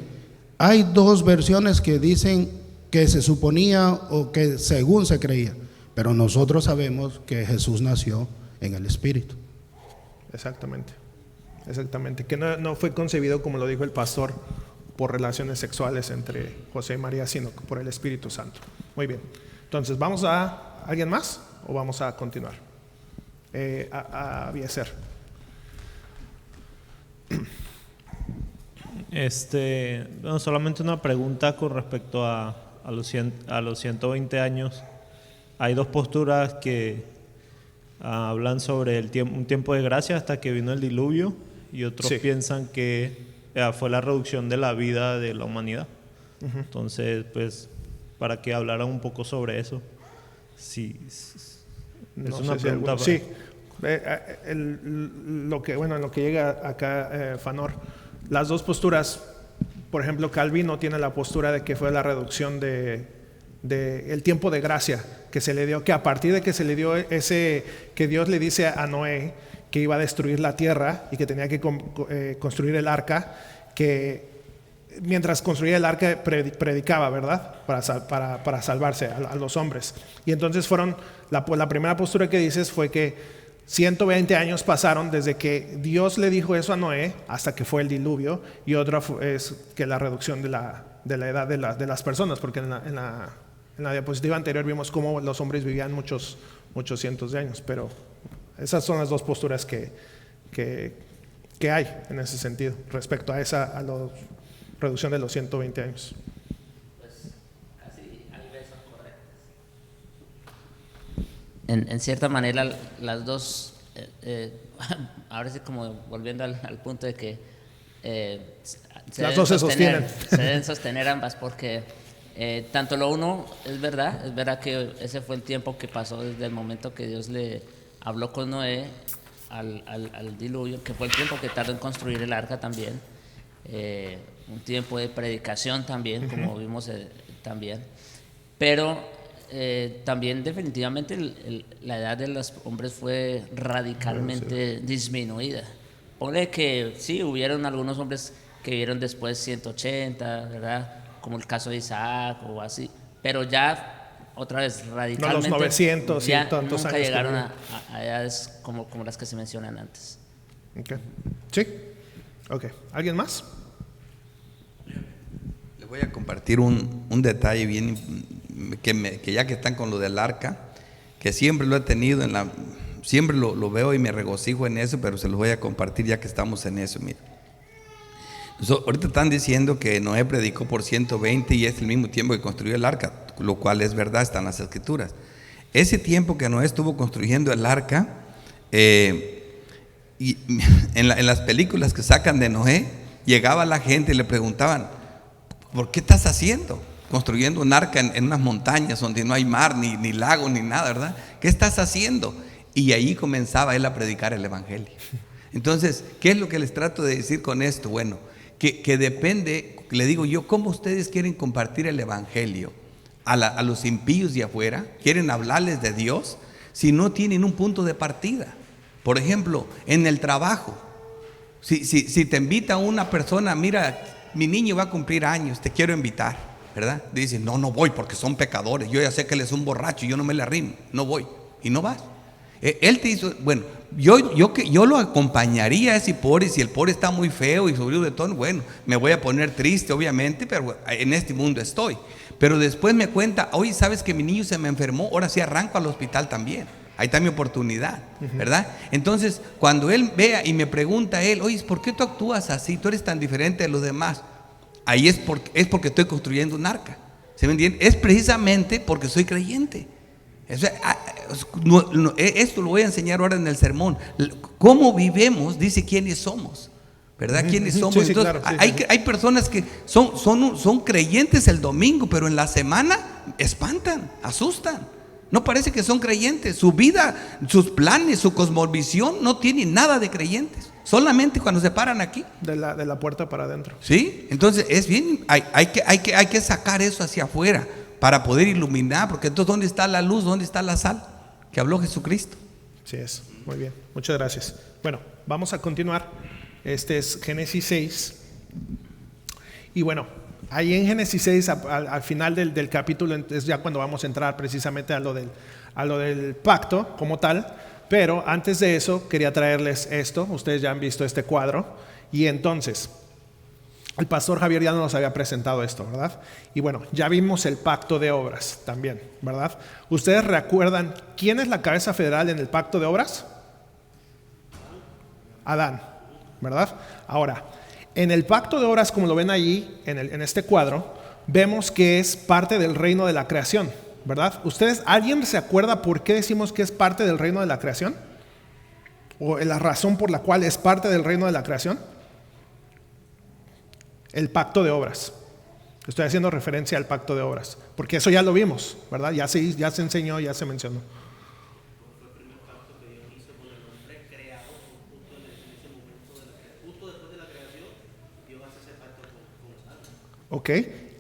Speaker 6: Hay dos versiones que dicen que se suponía o que según se creía, pero nosotros sabemos que Jesús nació en el Espíritu.
Speaker 1: Exactamente, que no fue concebido, como lo dijo el pastor, por relaciones sexuales entre José y María, sino por el Espíritu Santo. Muy bien, entonces ¿vamos a alguien más o vamos a continuar? A Bieser.
Speaker 7: No, solamente una pregunta con respecto a los 120 años. Hay dos posturas que hablan sobre un tiempo de gracia hasta que vino el diluvio, y otros piensan que fue la reducción de la vida de la humanidad. Entonces, pues, para que hablaran un poco sobre eso. Sí, es una pregunta.
Speaker 1: Sí, lo que llega acá, Fanor, las dos posturas. Por ejemplo, Calvino tiene la postura de que fue la reducción de el tiempo de gracia que se le dio, que a partir de que se le dio que Dios le dice a Noé que iba a destruir la tierra y que tenía que construir el arca, que mientras construía el arca predicaba, ¿verdad? Para salvarse a los hombres. Y entonces la primera postura que dices fue que 120 años pasaron desde que Dios le dijo eso a Noé hasta que fue el diluvio, y otra es que la reducción de la edad de las personas, porque en la diapositiva anterior vimos cómo los hombres vivían muchos cientos de años, pero esas son las dos posturas que hay en ese sentido respecto a la reducción de los 120 años.
Speaker 3: Pues casi al beso correctas. En cierta manera las dos, ahora sí, como volviendo al punto de que
Speaker 1: las dos se sostienen.
Speaker 3: Se deben sostener ambas, porque tanto lo uno es verdad que ese fue el tiempo que pasó desde el momento que Dios le habló con Noé al diluvio, que fue el tiempo que tardó en construir el arca también, un tiempo de predicación también, como vimos también, pero también definitivamente la edad de los hombres fue radicalmente disminuida. Ponle que sí, hubieron algunos hombres que vivieron después 180, ¿verdad? Como el caso de Isaac o así, pero ya otra vez radicalmente.
Speaker 1: No, los 900
Speaker 3: ya
Speaker 1: y tantos
Speaker 3: nunca
Speaker 1: años
Speaker 3: llegaron a edades como las que se mencionan antes.
Speaker 1: Okay. Sí. Ok. ¿Alguien más?
Speaker 5: Les voy a compartir un detalle bien que ya que están con lo del arca, que siempre lo he tenido siempre lo veo y me regocijo en eso, pero se los voy a compartir ya que estamos en eso. Mira, ahorita están diciendo que Noé predicó por 120 y es el mismo tiempo que construyó el arca, lo cual es verdad, está en las escrituras. Ese tiempo que Noé estuvo construyendo el arca, y en las películas que sacan de Noé, llegaba la gente y le preguntaban, ¿por qué estás haciendo? Construyendo un arca en unas montañas donde no hay mar, ni lago, ni nada, ¿verdad? ¿Qué estás haciendo? Y ahí comenzaba él a predicar el evangelio. Entonces, ¿qué es lo que les trato de decir con esto? Bueno, que depende, le digo yo, ¿cómo ustedes quieren compartir el evangelio a los impíos de afuera? ¿Quieren hablarles de Dios si no tienen un punto de partida? Por ejemplo, en el trabajo, si te invita una persona, mira, mi niño va a cumplir años, te quiero invitar, ¿verdad? Dicen, no voy porque son pecadores, yo ya sé que él es un borracho, yo no me le arrimo, no voy, y no vas. Él te hizo, bueno, yo lo acompañaría a ese pobre, si el pobre está muy feo y subido de tono, bueno, me voy a poner triste obviamente, pero en este mundo estoy. Pero después me cuenta, oye, ¿sabes que mi niño se me enfermó? Ahora sí arranco al hospital también. Ahí está mi oportunidad, ¿verdad? Entonces, cuando él vea y me pregunta a él, oye, ¿por qué tú actúas así? Tú eres tan diferente de los demás. Ahí es porque estoy construyendo un arca. ¿Se me entiende? Es precisamente porque soy creyente. O sea, esto lo voy a enseñar ahora en el sermón. Cómo vivemos dice quiénes somos, ¿verdad? ¿Quiénes somos?
Speaker 1: Sí,
Speaker 5: Entonces,
Speaker 1: claro,
Speaker 5: hay personas que son creyentes el domingo, pero en la semana espantan, asustan. No parece que son creyentes. Su vida, sus planes, su cosmovisión no tiene nada de creyentes. Solamente cuando se paran aquí.
Speaker 1: De la puerta para adentro.
Speaker 5: Sí, entonces es bien, hay que sacar eso hacia afuera para poder iluminar, porque entonces ¿dónde está la luz? ¿Dónde está la sal? Que habló Jesucristo.
Speaker 1: Sí es, muy bien, muchas gracias. Bueno, vamos a continuar. Este es Génesis 6. Y bueno, ahí en Génesis 6, al final del capítulo, es ya cuando vamos a entrar precisamente a lo del pacto como tal. Pero antes de eso, quería traerles esto. Ustedes ya han visto este cuadro. Y entonces, el pastor Javier ya nos había presentado esto, ¿verdad? Y bueno, ya vimos el pacto de obras también, ¿verdad? ¿Ustedes recuerdan quién es la cabeza federal en el pacto de obras? Adán, ¿verdad? Ahora, en el pacto de obras, como lo ven allí, en este cuadro, vemos que es parte del reino de la creación, ¿verdad? ¿Alguien se acuerda por qué decimos que es parte del reino de la creación? ¿O la razón por la cual es parte del reino de la creación? El pacto de obras. Estoy haciendo referencia al pacto de obras, porque eso ya lo vimos, ¿verdad? Ya se enseñó, ya se mencionó. Ok,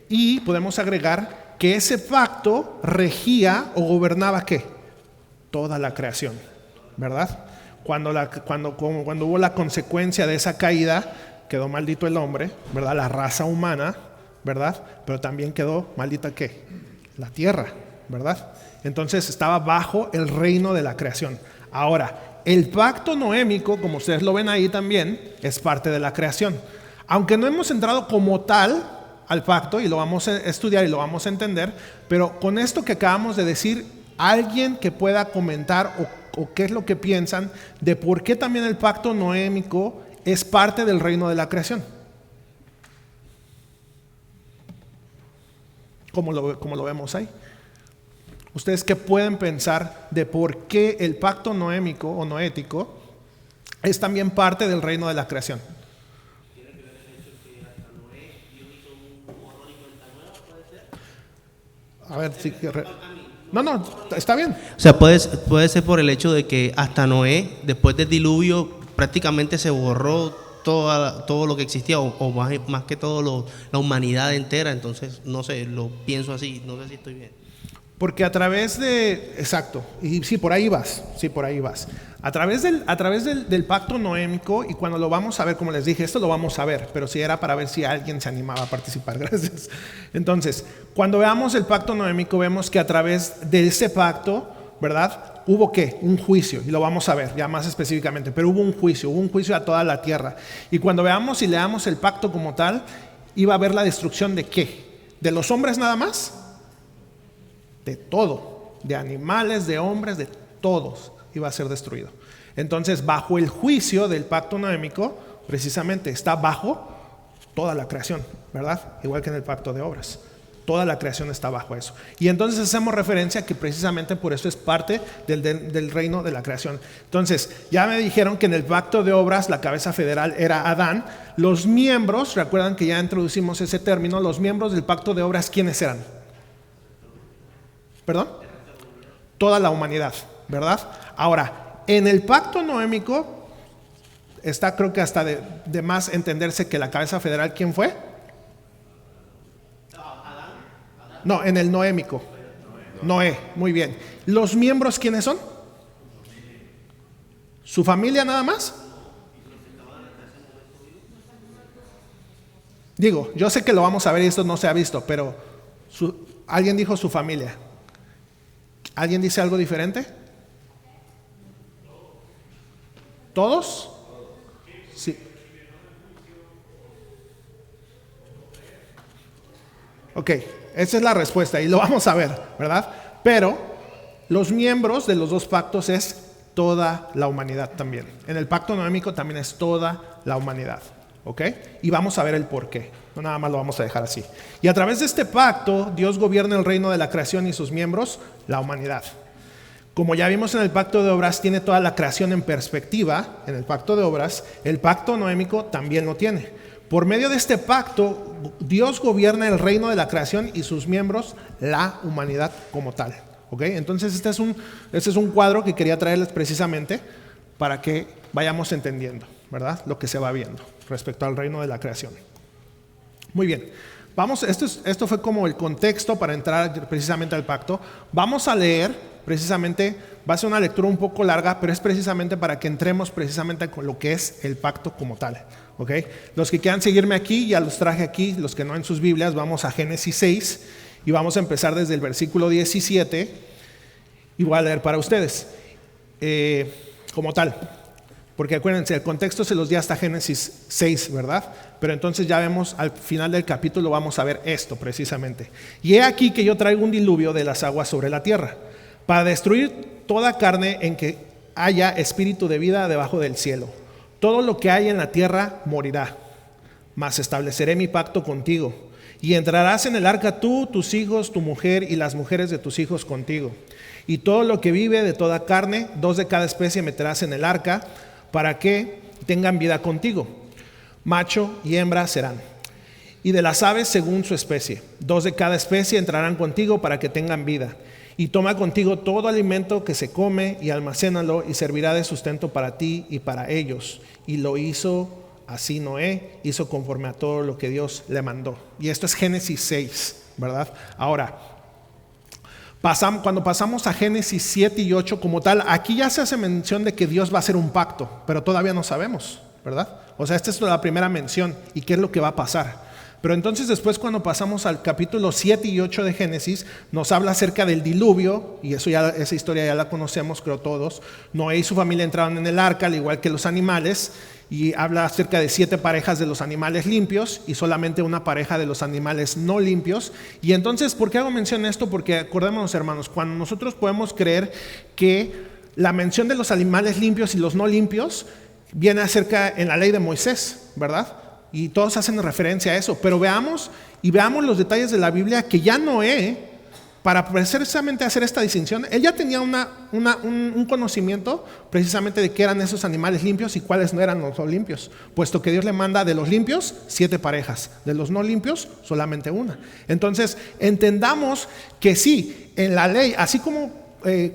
Speaker 1: y podemos agregar que ese pacto regía o gobernaba ¿qué? Toda la creación, ¿verdad? Cuando hubo la consecuencia de esa caída, quedó maldito el hombre, ¿verdad? La raza humana, ¿verdad? Pero también quedó maldita ¿qué? La tierra, ¿verdad? Entonces estaba bajo el reino de la creación. Ahora, el pacto noémico, como ustedes lo ven ahí también, es parte de la creación. Aunque no hemos entrado como tal al pacto, y lo vamos a estudiar y lo vamos a entender, pero con esto que acabamos de decir, alguien que pueda comentar o qué es lo que piensan de por qué también el pacto noémico es parte del reino de la creación. Como lo vemos ahí. ¿Ustedes qué pueden pensar de por qué el pacto noémico o noético es también parte del reino de la creación? A ver, si no, está bien.
Speaker 2: O sea, puede ser por el hecho de que hasta Noé, después del diluvio, prácticamente se borró todo lo que existía, o más que todo la humanidad entera. Entonces, no sé, lo pienso así, no sé si estoy bien.
Speaker 1: Porque a través de, exacto, y sí, por ahí vas, a través del pacto noémico, y cuando lo vamos a ver, como les dije, esto lo vamos a ver, pero sí era para ver si alguien se animaba a participar, gracias. Entonces, cuando veamos el pacto noémico, vemos que a través de ese pacto, ¿verdad? Hubo ¿qué? Un juicio, y lo vamos a ver ya más específicamente, pero hubo un juicio a toda la tierra. Y cuando veamos y leamos el pacto como tal, iba a haber la destrucción de ¿qué? ¿De los hombres nada más? De todo, de animales, de hombres, de todos iba a ser destruido. Entonces, bajo el juicio del pacto noémico, precisamente está bajo toda la creación, ¿verdad? Igual que en el pacto de obras. toda la creación está bajo eso. Y entonces hacemos referencia que precisamente por eso es parte del reino de la creación. Entonces, ya me dijeron que en el pacto de obras la cabeza federal era Adán. Los miembros, recuerdan que ya introducimos ese término, los miembros del pacto de obras, ¿quiénes eran? ¿Perdón? Toda la humanidad, ¿verdad? Ahora, en el pacto noémico está, creo que hasta de más entenderse que la cabeza federal, ¿quién fue? No, en el noémico. Noé, muy bien. ¿Los miembros quiénes son? ¿Su familia nada más? Digo, yo sé que lo vamos a ver y esto no se ha visto, pero alguien dijo su familia. ¿Alguien dice algo diferente? ¿Todos? Sí. Ok, esa es la respuesta y lo vamos a ver, ¿verdad? Pero los miembros de los dos pactos es toda la humanidad también. En el pacto noémico también es toda la humanidad, ¿ok? Y vamos a ver el por qué. No nada más lo vamos a dejar así. Y a través de este pacto, Dios gobierna el reino de la creación y sus miembros, la humanidad. Como ya vimos en el pacto de obras, tiene toda la creación en perspectiva. En el pacto de obras, el pacto noémico también lo tiene. Por medio de este pacto, Dios gobierna el reino de la creación y sus miembros, la humanidad como tal. ¿Ok? Entonces este es un cuadro que quería traerles precisamente para que vayamos entendiendo, ¿verdad? Lo que se va viendo respecto al reino de la creación. Muy bien. Esto fue como el contexto para entrar precisamente al pacto. Vamos a leer precisamente, va a ser una lectura un poco larga, pero es precisamente para que entremos precisamente con lo que es el pacto como tal. ¿Ok? Los que quieran seguirme aquí, ya los traje aquí, los que no en sus Biblias, vamos a Génesis 6 y vamos a empezar desde el versículo 17 y voy a leer para ustedes como tal. Porque acuérdense, el contexto se los di hasta Génesis 6, ¿verdad? Pero entonces ya vemos al final del capítulo, vamos a ver esto precisamente. Y he aquí que yo traigo un diluvio de las aguas sobre la tierra, para destruir toda carne en que haya espíritu de vida debajo del cielo. Todo lo que hay en la tierra morirá. Mas estableceré mi pacto contigo, y entrarás en el arca tú, tus hijos, tu mujer y las mujeres de tus hijos contigo. Y todo lo que vive de toda carne, 2 de cada especie meterás en el arca, para que tengan vida contigo. Macho y hembra serán. Y de las aves según su especie, 2 de cada especie entrarán contigo para que tengan vida. Y toma contigo todo alimento que se come y almacénalo y servirá de sustento para ti y para ellos. Y lo hizo así Noé, hizo conforme a todo lo que Dios le mandó. Y esto es Génesis 6, ¿verdad? Ahora, cuando pasamos a Génesis 7 y 8 como tal, aquí ya se hace mención de que Dios va a hacer un pacto, pero todavía no sabemos, ¿verdad? O sea, esta es la primera mención y qué es lo que va a pasar. Pero entonces después cuando pasamos al capítulo 7 y 8 de Génesis, nos habla acerca del diluvio, y esa historia ya la conocemos, creo todos. Noé y su familia entraron en el arca, al igual que los animales, y habla acerca de 7 parejas de los animales limpios y solamente una pareja de los animales no limpios. Y entonces, ¿por qué hago mención de esto? Porque acordémonos, hermanos, cuando nosotros podemos creer que la mención de los animales limpios y los no limpios viene acerca en la ley de Moisés, ¿verdad? Y todos hacen referencia a eso, pero veamos los detalles de la Biblia que ya Noé, para precisamente hacer esta distinción, él ya tenía un conocimiento precisamente de qué eran esos animales limpios y cuáles no eran los no limpios, puesto que Dios le manda de los limpios 7 parejas, de los no limpios solamente una. Entonces entendamos que sí, en la ley, así como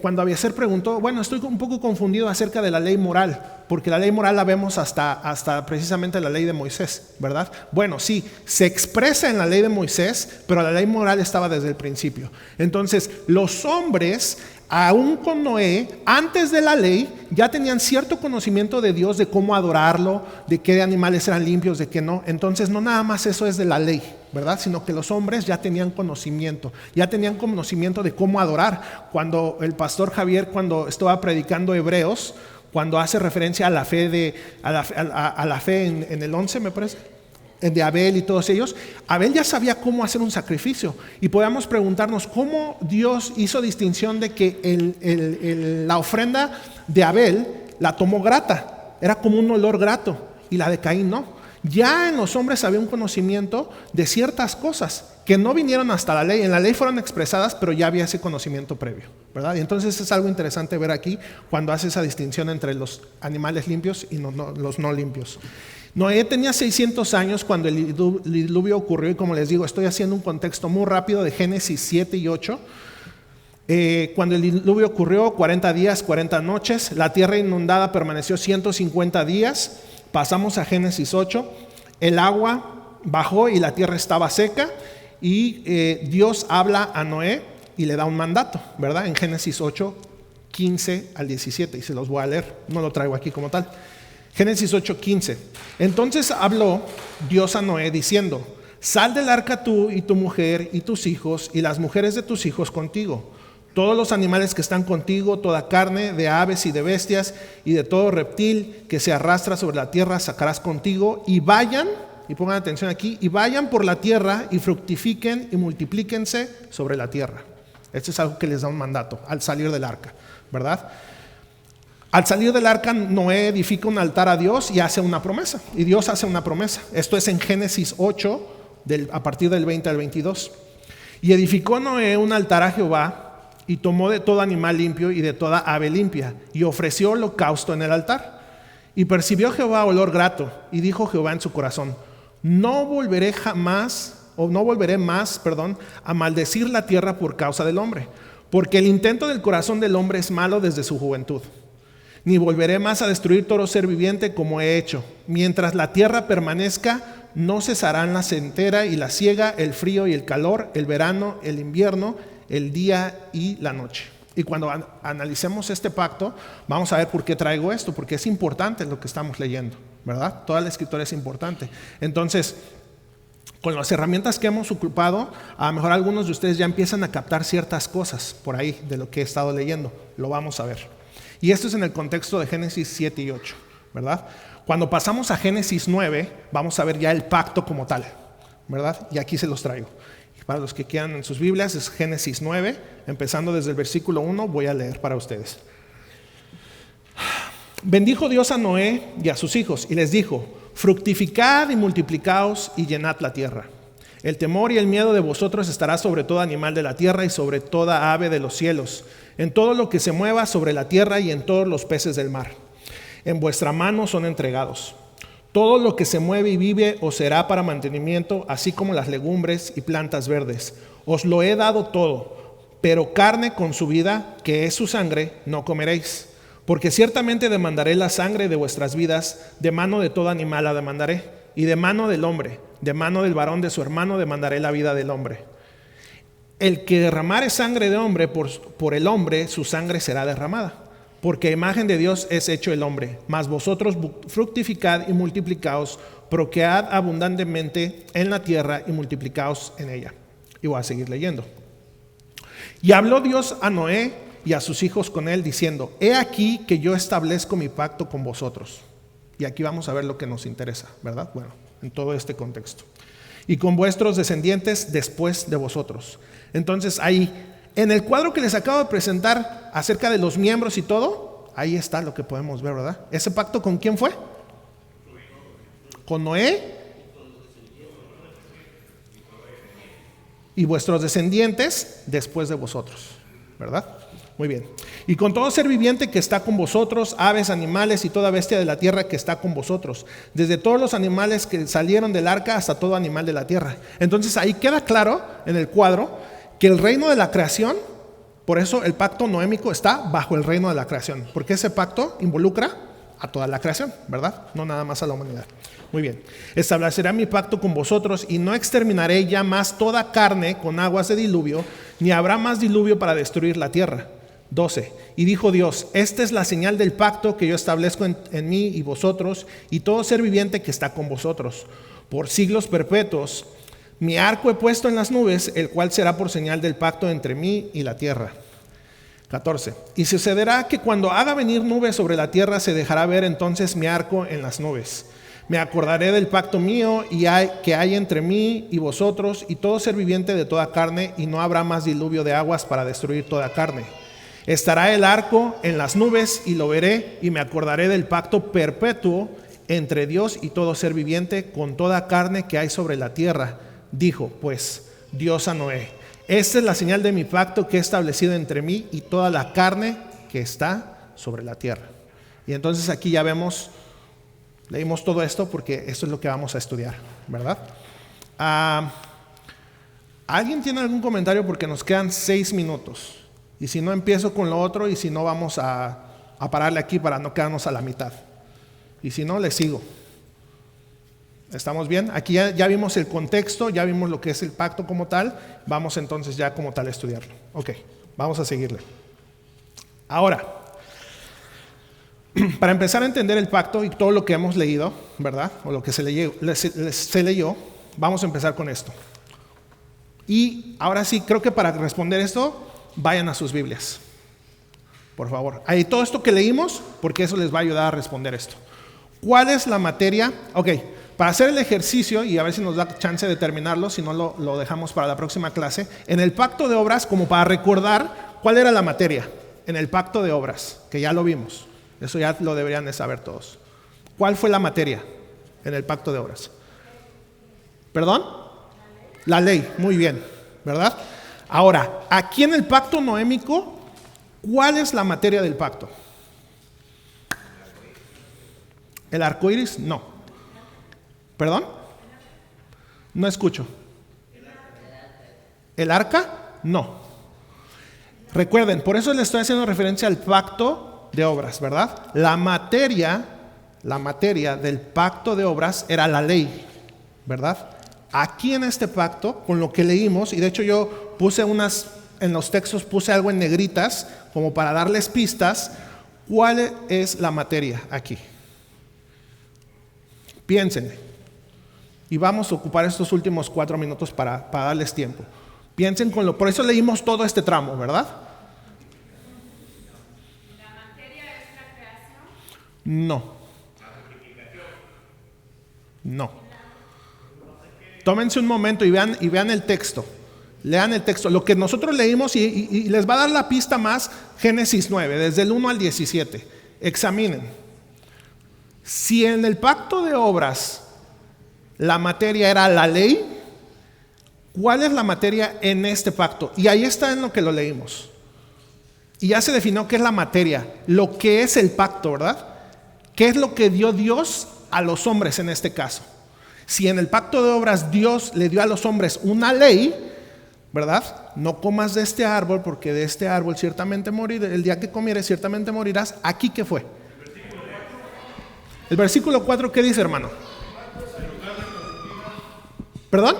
Speaker 1: cuando Abiezer preguntó, bueno, estoy un poco confundido acerca de la ley moral, porque la ley moral la vemos hasta precisamente la ley de Moisés, ¿verdad? Bueno, sí, se expresa en la ley de Moisés, pero la ley moral estaba desde el principio. Entonces, los hombres, aún con Noé, antes de la ley, ya tenían cierto conocimiento de Dios, de cómo adorarlo, de qué animales eran limpios, de qué no. Entonces, no nada más eso es de la ley, ¿verdad? Sino que los hombres ya tenían conocimiento de cómo adorar. Cuando el pastor Javier, cuando estaba predicando Hebreos, cuando hace referencia a la fe a la fe en el 11, me parece, de Abel y todos ellos, Abel ya sabía cómo hacer un sacrificio, y podemos preguntarnos cómo Dios hizo distinción de que la ofrenda de Abel la tomó grata, era como un olor grato, y la de Caín no. Ya en los hombres había un conocimiento de ciertas cosas que no vinieron hasta la ley. En la ley fueron expresadas, pero ya había ese conocimiento previo, ¿verdad? Y entonces es algo interesante ver aquí cuando hace esa distinción entre los animales limpios y los no limpios. Noé tenía 600 años cuando el diluvio ocurrió, y como les digo, estoy haciendo un contexto muy rápido de Génesis 7 y 8. Cuando el diluvio ocurrió, 40 días, 40 noches, la tierra inundada permaneció 150 días. Pasamos a Génesis 8, el agua bajó y la tierra estaba seca, y Dios habla a Noé y le da un mandato, ¿verdad? En Génesis 8, 15 al 17, y se los voy a leer, no lo traigo aquí como tal. Génesis 8, 15. Entonces habló Dios a Noé diciendo: sal del arca tú y tu mujer y tus hijos y las mujeres de tus hijos contigo. Todos los animales que están contigo, toda carne de aves y de bestias y de todo reptil que se arrastra sobre la tierra sacarás contigo, y vayan, y pongan atención aquí, y vayan por la tierra y fructifiquen y multiplíquense sobre la tierra. Esto es algo que les da un mandato al salir del arca, ¿verdad? Al salir del arca, Noé edifica un altar a Dios y hace una promesa. Y Dios hace una promesa. Esto es en Génesis 8, a partir del 20 al 22. Y edificó Noé un altar a Jehová, y tomó de todo animal limpio y de toda ave limpia, y ofreció holocausto en el altar. Y percibió Jehová olor grato, y dijo Jehová en su corazón: no volveré más a maldecir la tierra por causa del hombre, porque el intento del corazón del hombre es malo desde su juventud. Ni volveré más a destruir todo ser viviente como he hecho. Mientras la tierra permanezca, no cesarán la sequía y la siega, el frío y el calor, el verano, el invierno, el día y la noche. Y cuando analicemos este pacto, vamos a ver por qué traigo esto, porque es importante lo que estamos leyendo, ¿verdad? Toda la escritura es importante. Entonces, con las herramientas que hemos ocupado, a lo mejor algunos de ustedes ya empiezan a captar ciertas cosas por ahí de lo que he estado leyendo. Lo vamos a ver. Y esto es en el contexto de Génesis 7 y 8, ¿verdad? Cuando pasamos a Génesis 9, vamos a ver ya el pacto como tal, ¿verdad? Y aquí se los traigo. Para los que quieran en sus Biblias, es Génesis 9, empezando desde el versículo 1, voy a leer para ustedes. Bendijo Dios a Noé y a sus hijos, y les dijo: fructificad y multiplicaos y llenad la tierra. El temor y el miedo de vosotros estará sobre todo animal de la tierra y sobre toda ave de los cielos, en todo lo que se mueva sobre la tierra y en todos los peces del mar. En vuestra mano son entregados. Todo lo que se mueve y vive os será para mantenimiento, así como las legumbres y plantas verdes. Os lo he dado todo, pero carne con su vida, que es su sangre, no comeréis. Porque ciertamente demandaré la sangre de vuestras vidas, de mano de todo animal la demandaré, y de mano del hombre, de mano del varón de su hermano demandaré la vida del hombre. El que derramare sangre de hombre, por el hombre su sangre será derramada, porque a imagen de Dios es hecho el hombre. Mas vosotros fructificad y multiplicaos, procread abundantemente en la tierra y multiplicaos en ella. Y voy a seguir leyendo. Y habló Dios a Noé y a sus hijos con él, diciendo: he aquí que yo establezco mi pacto con vosotros. Y aquí vamos a ver lo que nos interesa, ¿verdad? Bueno, en todo este contexto. Y con vuestros descendientes después de vosotros. Entonces ahí, en el cuadro que les acabo de presentar acerca de los miembros y todo, ahí está lo que podemos ver, ¿verdad? ¿Ese pacto con quién fue? Con Noé y vuestros descendientes después de vosotros, ¿verdad? Muy bien. Y con todo ser viviente que está con vosotros, aves, animales y toda bestia de la tierra que está con vosotros, desde todos los animales que salieron del arca hasta todo animal de la tierra. Entonces ahí queda claro en el cuadro que el reino de la creación, por eso el pacto noémico está bajo el reino de la creación, porque ese pacto involucra a toda la creación, ¿verdad? No nada más a la humanidad. Muy bien. Estableceré mi pacto con vosotros y no exterminaré ya más toda carne con aguas de diluvio, ni habrá más diluvio para destruir la tierra. 12. Y dijo Dios: esta es la señal del pacto que yo establezco en mí y vosotros y todo ser viviente que está con vosotros. Por siglos perpetuos, mi arco he puesto en las nubes, el cual será por señal del pacto entre mí y la tierra. 14. Y sucederá que cuando haga venir nubes sobre la tierra, se dejará ver entonces mi arco en las nubes. Me acordaré del pacto mío que hay entre mí y vosotros y todo ser viviente de toda carne, y no habrá más diluvio de aguas para destruir toda carne. Estará el arco en las nubes y lo veré, y me acordaré del pacto perpetuo entre Dios y todo ser viviente con toda carne que hay sobre la tierra. Dijo pues Dios a Noé: esta es la señal de mi pacto que he establecido entre mí y toda la carne que está sobre la tierra. Y entonces aquí ya leímos todo esto porque esto es lo que vamos a estudiar, ¿verdad? ¿Alguien tiene algún comentario? Porque nos quedan 6 minutos. Y si no, empiezo con lo otro, y si no, vamos a pararle aquí para no quedarnos a la mitad. Y si no, le sigo. ¿Estamos bien? Aquí ya vimos el contexto, ya vimos lo que es el pacto como tal. Vamos entonces ya como tal a estudiarlo. Ok, vamos a seguirle. Ahora, para empezar a entender el pacto y todo lo que hemos leído, ¿verdad? O lo que se leyó, vamos a empezar con esto. Y ahora sí, creo que para responder esto, vayan a sus Biblias, por favor. Ahí todo esto que leímos, porque eso les va a ayudar a responder esto. ¿Cuál es la materia? Ok, para hacer el ejercicio, y a ver si nos da chance de terminarlo, si no lo dejamos para la próxima clase. En el pacto de obras, como para recordar cuál era la materia en el pacto de obras, que ya lo vimos. Eso ya lo deberían de saber todos. ¿Cuál fue la materia en el pacto de obras? ¿Perdón? La ley, muy bien, ¿verdad? Ahora, aquí en el pacto noémico, ¿cuál es la materia del pacto? ¿El arco iris? No. ¿Perdón? No escucho. ¿El arca? No. Recuerden, por eso le estoy haciendo referencia al pacto de obras, ¿verdad? La materia del pacto de obras era la ley, ¿verdad? Aquí en este pacto, con lo que leímos, y de hecho yo puse en los textos puse algo en negritas, como para darles pistas, ¿cuál es la materia aquí? Piensen. Y vamos a ocupar estos últimos 4 minutos para darles tiempo. Piensen por eso leímos todo este tramo, ¿verdad?
Speaker 8: ¿La materia es la creación?
Speaker 1: No. No. Tómense un momento y vean el texto. Lean el texto. Lo que nosotros leímos y les va a dar la pista más Génesis 9, desde el 1 al 17. Examinen. Si en el pacto de obras la materia era la ley, ¿cuál es la materia en este pacto? Y ahí está en lo que lo leímos. Y ya se definió qué es la materia, lo que es el pacto, ¿verdad? ¿Qué es lo que dio Dios a los hombres en este caso? Si en el pacto de obras Dios le dio a los hombres una ley, ¿verdad? No comas de este árbol, porque de este árbol ciertamente morirás, el día que comieres ciertamente morirás. ¿Aquí qué fue? El versículo 4, ¿qué dice, hermano? ¿Perdón?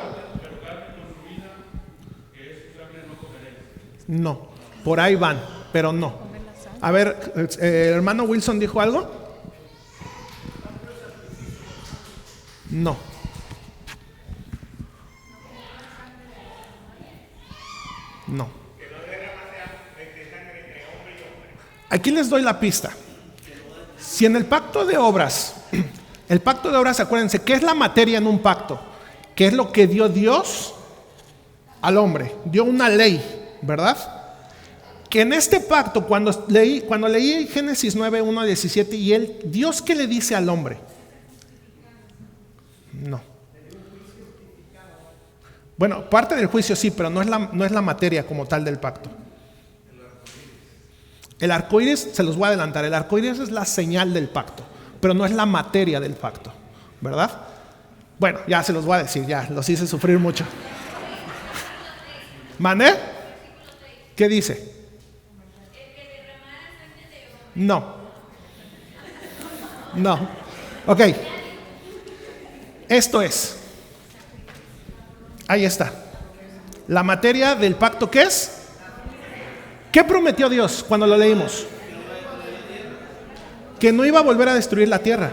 Speaker 1: No, por ahí van, pero no. A ver, ¿el hermano Wilson dijo algo? No. No. Aquí les doy la pista. Si en el pacto de obras, acuérdense, ¿qué es la materia en un pacto? ¿Qué es lo que dio Dios al hombre? Dio una ley, ¿verdad? Que en este pacto, cuando leí Génesis 9, 1 a 17, y Dios, ¿qué le dice al hombre? No. Bueno, parte del juicio sí, pero no es la materia como tal del pacto. El arco iris, se los voy a adelantar, el arco iris es la señal del pacto, pero no es la materia del pacto, ¿verdad? Bueno, ya se los voy a decir, ya los hice sufrir mucho. ¿Mané? ¿Qué dice? No. No. Ok. Esto es. Ahí está. La materia del pacto, ¿qué es? ¿Qué prometió Dios cuando lo leímos? Que no iba a volver a destruir la tierra.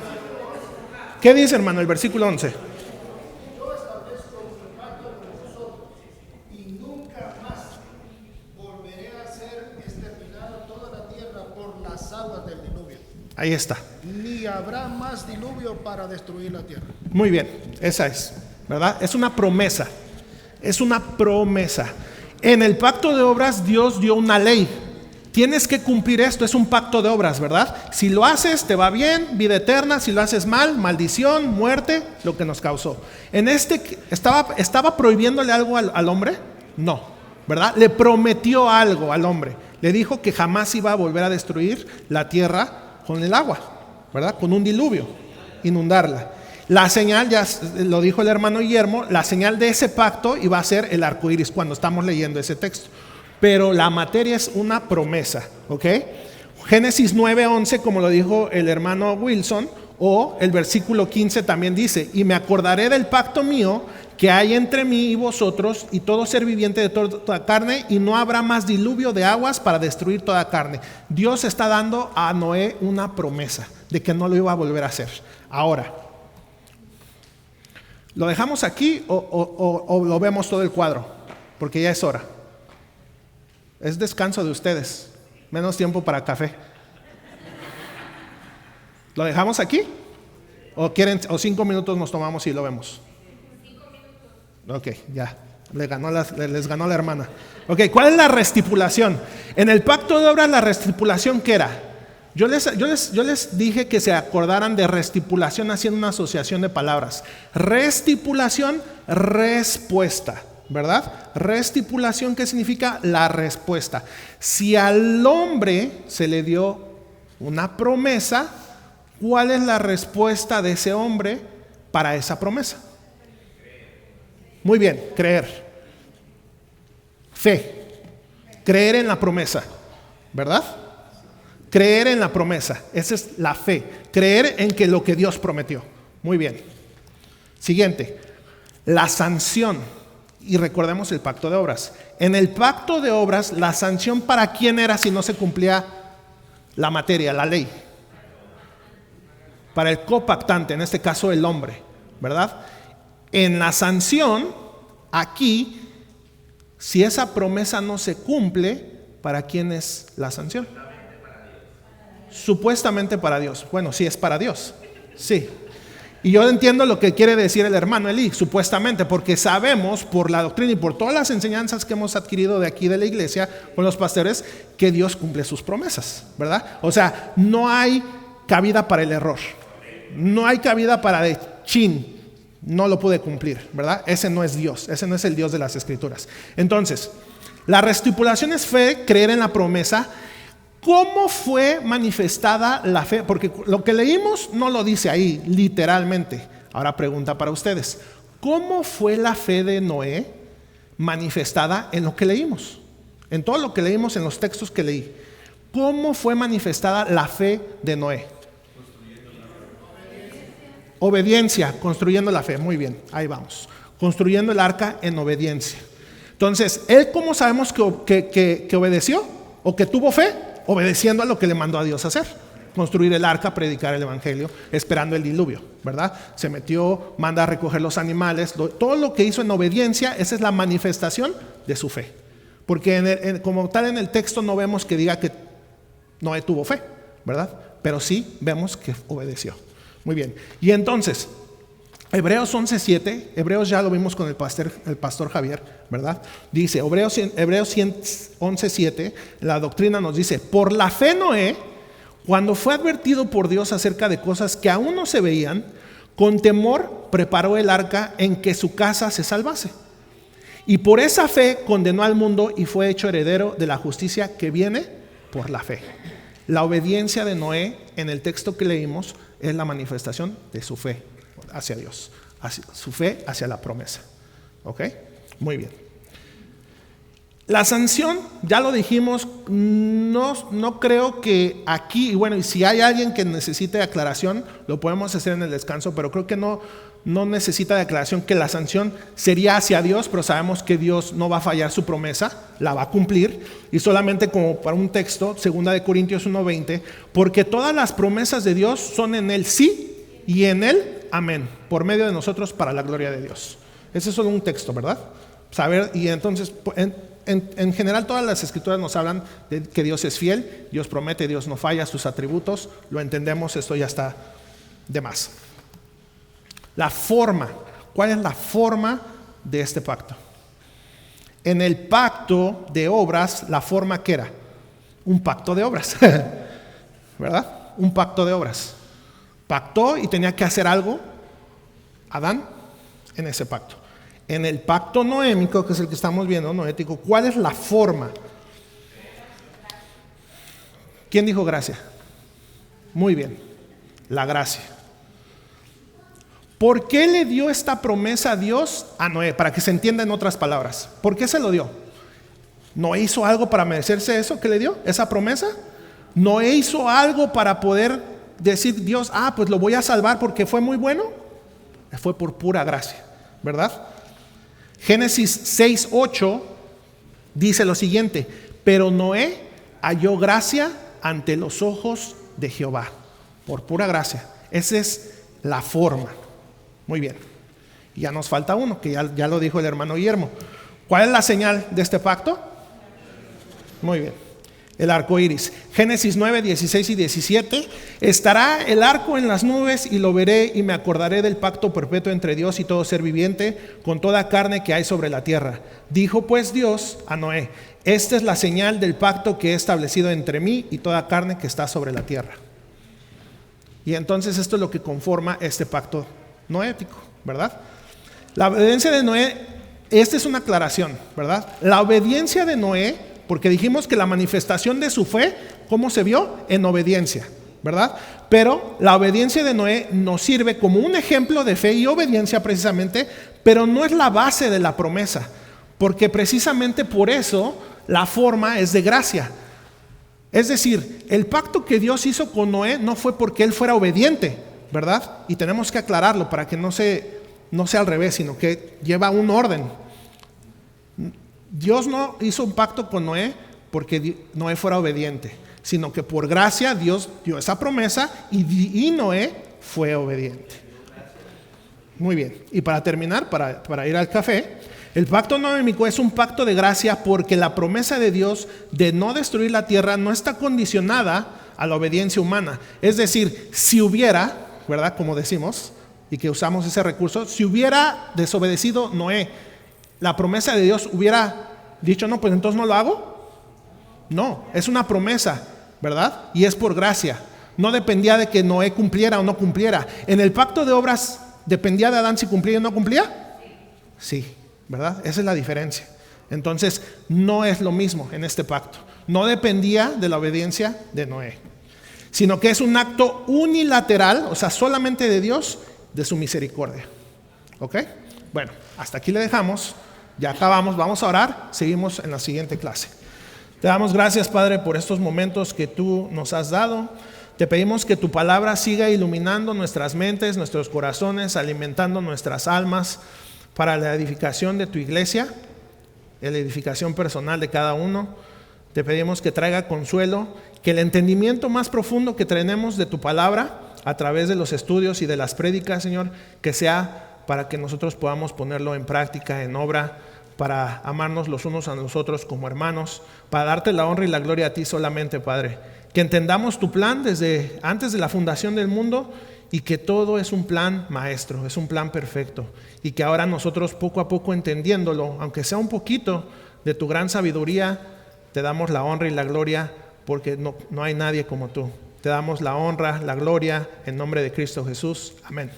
Speaker 1: ¿Qué dice, hermano, el versículo 11?
Speaker 6: Y nunca más volveré a ser exterminada toda la tierra por las aguas del diluvio.
Speaker 1: Ahí está.
Speaker 6: Ni habrá más diluvio para destruir la tierra.
Speaker 1: Muy bien, esa es, ¿verdad? Es una promesa. Es una promesa. En el pacto de obras Dios dio una ley. tienes que cumplir esto, es un pacto de obras, ¿verdad? Si lo haces, te va bien, vida eterna. Si lo haces mal, maldición, muerte, lo que nos causó. ¿Estaba prohibiéndole algo al hombre? No, ¿verdad? Le prometió algo al hombre. Le dijo que jamás iba a volver a destruir la tierra con el agua, ¿verdad? Con un diluvio, inundarla. La señal, ya lo dijo el hermano Guillermo, la señal de ese pacto iba a ser el arco iris cuando estamos leyendo ese texto. Pero la materia es una promesa, ¿ok? Génesis 9:11, como lo dijo el hermano Wilson, o el versículo 15 también dice: y me acordaré del pacto mío que hay entre mí y vosotros y todo ser viviente de toda carne, y no habrá más diluvio de aguas para destruir toda carne. Dios está dando a Noé una promesa de que no lo iba a volver a hacer. Ahora, ¿lo dejamos aquí o lo vemos todo el cuadro? Porque ya es hora. Es descanso de ustedes, menos tiempo para café. ¿Lo dejamos aquí? ¿O 5 minutos nos tomamos y lo vemos? 5 minutos. Ok, ya, les ganó la hermana. Ok, ¿cuál es la restipulación? En el pacto de obras, la restipulación, ¿qué era? Yo les dije que se acordaran de restipulación haciendo una asociación de palabras. Restipulación, respuesta, ¿verdad? Restipulación, ¿qué significa? La respuesta. Si al hombre se le dio una promesa, ¿cuál es la respuesta de ese hombre para esa promesa? Muy bien, creer. Fe. Creer en la promesa, ¿verdad? Creer en la promesa, esa es la fe. Creer en que lo que Dios prometió. Muy bien. Siguiente, la sanción. Y recordemos el pacto de obras. En el pacto de obras, la sanción ¿para quién era si no se cumplía la materia, la ley? Para el copactante, en este caso el hombre, ¿verdad? En la sanción, aquí, si esa promesa no se cumple, ¿para quién es la sanción? Supuestamente para Dios. Bueno, sí es para Dios. Sí. Y yo entiendo lo que quiere decir el hermano Eli, supuestamente, porque sabemos por la doctrina y por todas las enseñanzas que hemos adquirido de aquí de la iglesia con los pastores, que Dios cumple sus promesas, ¿verdad? O sea, no hay cabida para el error. No hay cabida para de chin, no lo pude cumplir, ¿verdad? Ese no es Dios, ese no es el Dios de las Escrituras. Entonces, la restipulación es fe, creer en la promesa. ¿Cómo fue manifestada la fe? Porque lo que leímos no lo dice ahí, literalmente. Ahora pregunta para ustedes: ¿cómo fue la fe de Noé manifestada en lo que leímos? En todo lo que leímos, en los textos que leí. ¿Cómo fue manifestada la fe de Noé? Obediencia, construyendo la fe. Muy bien, ahí vamos. Construyendo el arca en obediencia. Entonces, ¿él cómo sabemos que obedeció? ¿O que tuvo fe? Obedeciendo a lo que le mandó a Dios hacer. Construir el arca, predicar el evangelio, esperando el diluvio, ¿verdad? Se metió, manda a recoger los animales. Todo lo que hizo en obediencia, esa es la manifestación de su fe. Porque como tal en el texto no vemos que diga que Noé tuvo fe, ¿verdad? Pero sí vemos que obedeció. Muy bien. Y entonces, Hebreos 11:7, Hebreos ya lo vimos con el pastor Javier, ¿verdad? Dice, Hebreos 11:7, la doctrina nos dice: por la fe Noé, cuando fue advertido por Dios acerca de cosas que aún no se veían, con temor preparó el arca en que su casa se salvase. Y por esa fe condenó al mundo y fue hecho heredero de la justicia que viene por la fe. La obediencia de Noé en el texto que leímos es la manifestación de su fe hacia Dios, su fe hacia la promesa. ¿Ok? Muy bien. La sanción, ya lo dijimos, no creo que aquí, y bueno, y si hay alguien que necesite aclaración, lo podemos hacer en el descanso, pero creo que no necesita de aclaración que la sanción sería hacia Dios, pero sabemos que Dios no va a fallar su promesa, la va a cumplir. Y solamente como para un texto, 2 Corintios 1:20, porque todas las promesas de Dios son en Él sí y en Él amén, por medio de nosotros para la gloria de Dios. Ese es solo un texto, ¿verdad? Saber, y entonces en general todas las escrituras nos hablan de que Dios es fiel, Dios promete, Dios no falla, sus atributos, lo entendemos, esto ya está de más. La forma, ¿cuál es la forma de este pacto? En el pacto de obras, la forma que era, Un pacto de obras, ¿verdad? Un pacto de obras. Pactó y tenía que hacer algo Adán en ese pacto. En el pacto noémico, que es el que estamos viendo, noético, ¿cuál es la forma? ¿Quién dijo gracia? Muy bien, la gracia. ¿Por qué le dio esta promesa a Dios a Noé? Para que se entienda en otras palabras. ¿Por qué se lo dio? ¿Noé hizo algo para merecerse eso que le dio? ¿Esa promesa? ¿Noé hizo algo para poder decir Dios, pues lo voy a salvar porque fue muy bueno? Fue por pura gracia, ¿verdad? Génesis 6:8 dice lo siguiente: pero Noé halló gracia ante los ojos de Jehová. Por pura gracia. Esa es la forma. Muy bien. Y ya nos falta uno, que ya lo dijo el hermano Guillermo. ¿Cuál es la señal de este pacto? Muy bien. El arco iris. Génesis 9, 16 y 17. Estará el arco en las nubes y lo veré y me acordaré del pacto perpetuo entre Dios y todo ser viviente con toda carne que hay sobre la tierra. Dijo pues Dios a Noé: esta es la señal del pacto que he establecido entre mí y toda carne que está sobre la tierra. Y entonces esto es lo que conforma este pacto noético, ¿verdad? La obediencia de Noé, esta es una aclaración, ¿verdad? La obediencia de Noé, porque dijimos que la manifestación de su fe, ¿cómo se vio? En obediencia, ¿verdad? Pero la obediencia de Noé nos sirve como un ejemplo de fe y obediencia precisamente, pero no es la base de la promesa, porque precisamente por eso la forma es de gracia. Es decir, el pacto que Dios hizo con Noé no fue porque él fuera obediente, ¿verdad? Y tenemos que aclararlo para que no sea al revés, sino que lleva un orden. Dios no hizo un pacto con Noé porque Noé fuera obediente, sino que por gracia Dios dio esa promesa y Noé fue obediente. Muy bien, y para terminar, para ir al café, el pacto noémico es un pacto de gracia porque la promesa de Dios de no destruir la tierra no está condicionada a la obediencia humana. Es decir, si hubiera, ¿verdad? Como decimos, y que usamos ese recurso, si hubiera desobedecido Noé, la promesa de Dios hubiera dicho, no, pues entonces no lo hago. No, es una promesa, ¿verdad? Y es por gracia. No dependía de que Noé cumpliera o no cumpliera. En el pacto de obras, ¿dependía de Adán si cumplía o no cumplía? Sí, ¿verdad? Esa es la diferencia. Entonces, no es lo mismo en este pacto. No dependía de la obediencia de Noé, sino que es un acto unilateral, o sea, solamente de Dios, de su misericordia. ¿Ok? Bueno, hasta aquí le dejamos. Ya acabamos, vamos a orar, seguimos en la siguiente clase. Te damos gracias, Padre, por estos momentos que tú nos has dado. Te pedimos que tu palabra siga iluminando nuestras mentes, nuestros corazones, alimentando nuestras almas para la edificación de tu iglesia, la edificación personal de cada uno. Te pedimos que traiga consuelo, que el entendimiento más profundo que tenemos de tu palabra a través de los estudios y de las prédicas, Señor, que sea para que nosotros podamos ponerlo en práctica, en obra, para amarnos los unos a los otros como hermanos, para darte la honra y la gloria a ti solamente, Padre. Que entendamos tu plan desde antes de la fundación del mundo y que todo es un plan maestro, es un plan perfecto. Y que ahora nosotros poco a poco entendiéndolo, aunque sea un poquito de tu gran sabiduría, te damos la honra y la gloria porque no hay nadie como tú. Te damos la honra, la gloria en nombre de Cristo Jesús. Amén.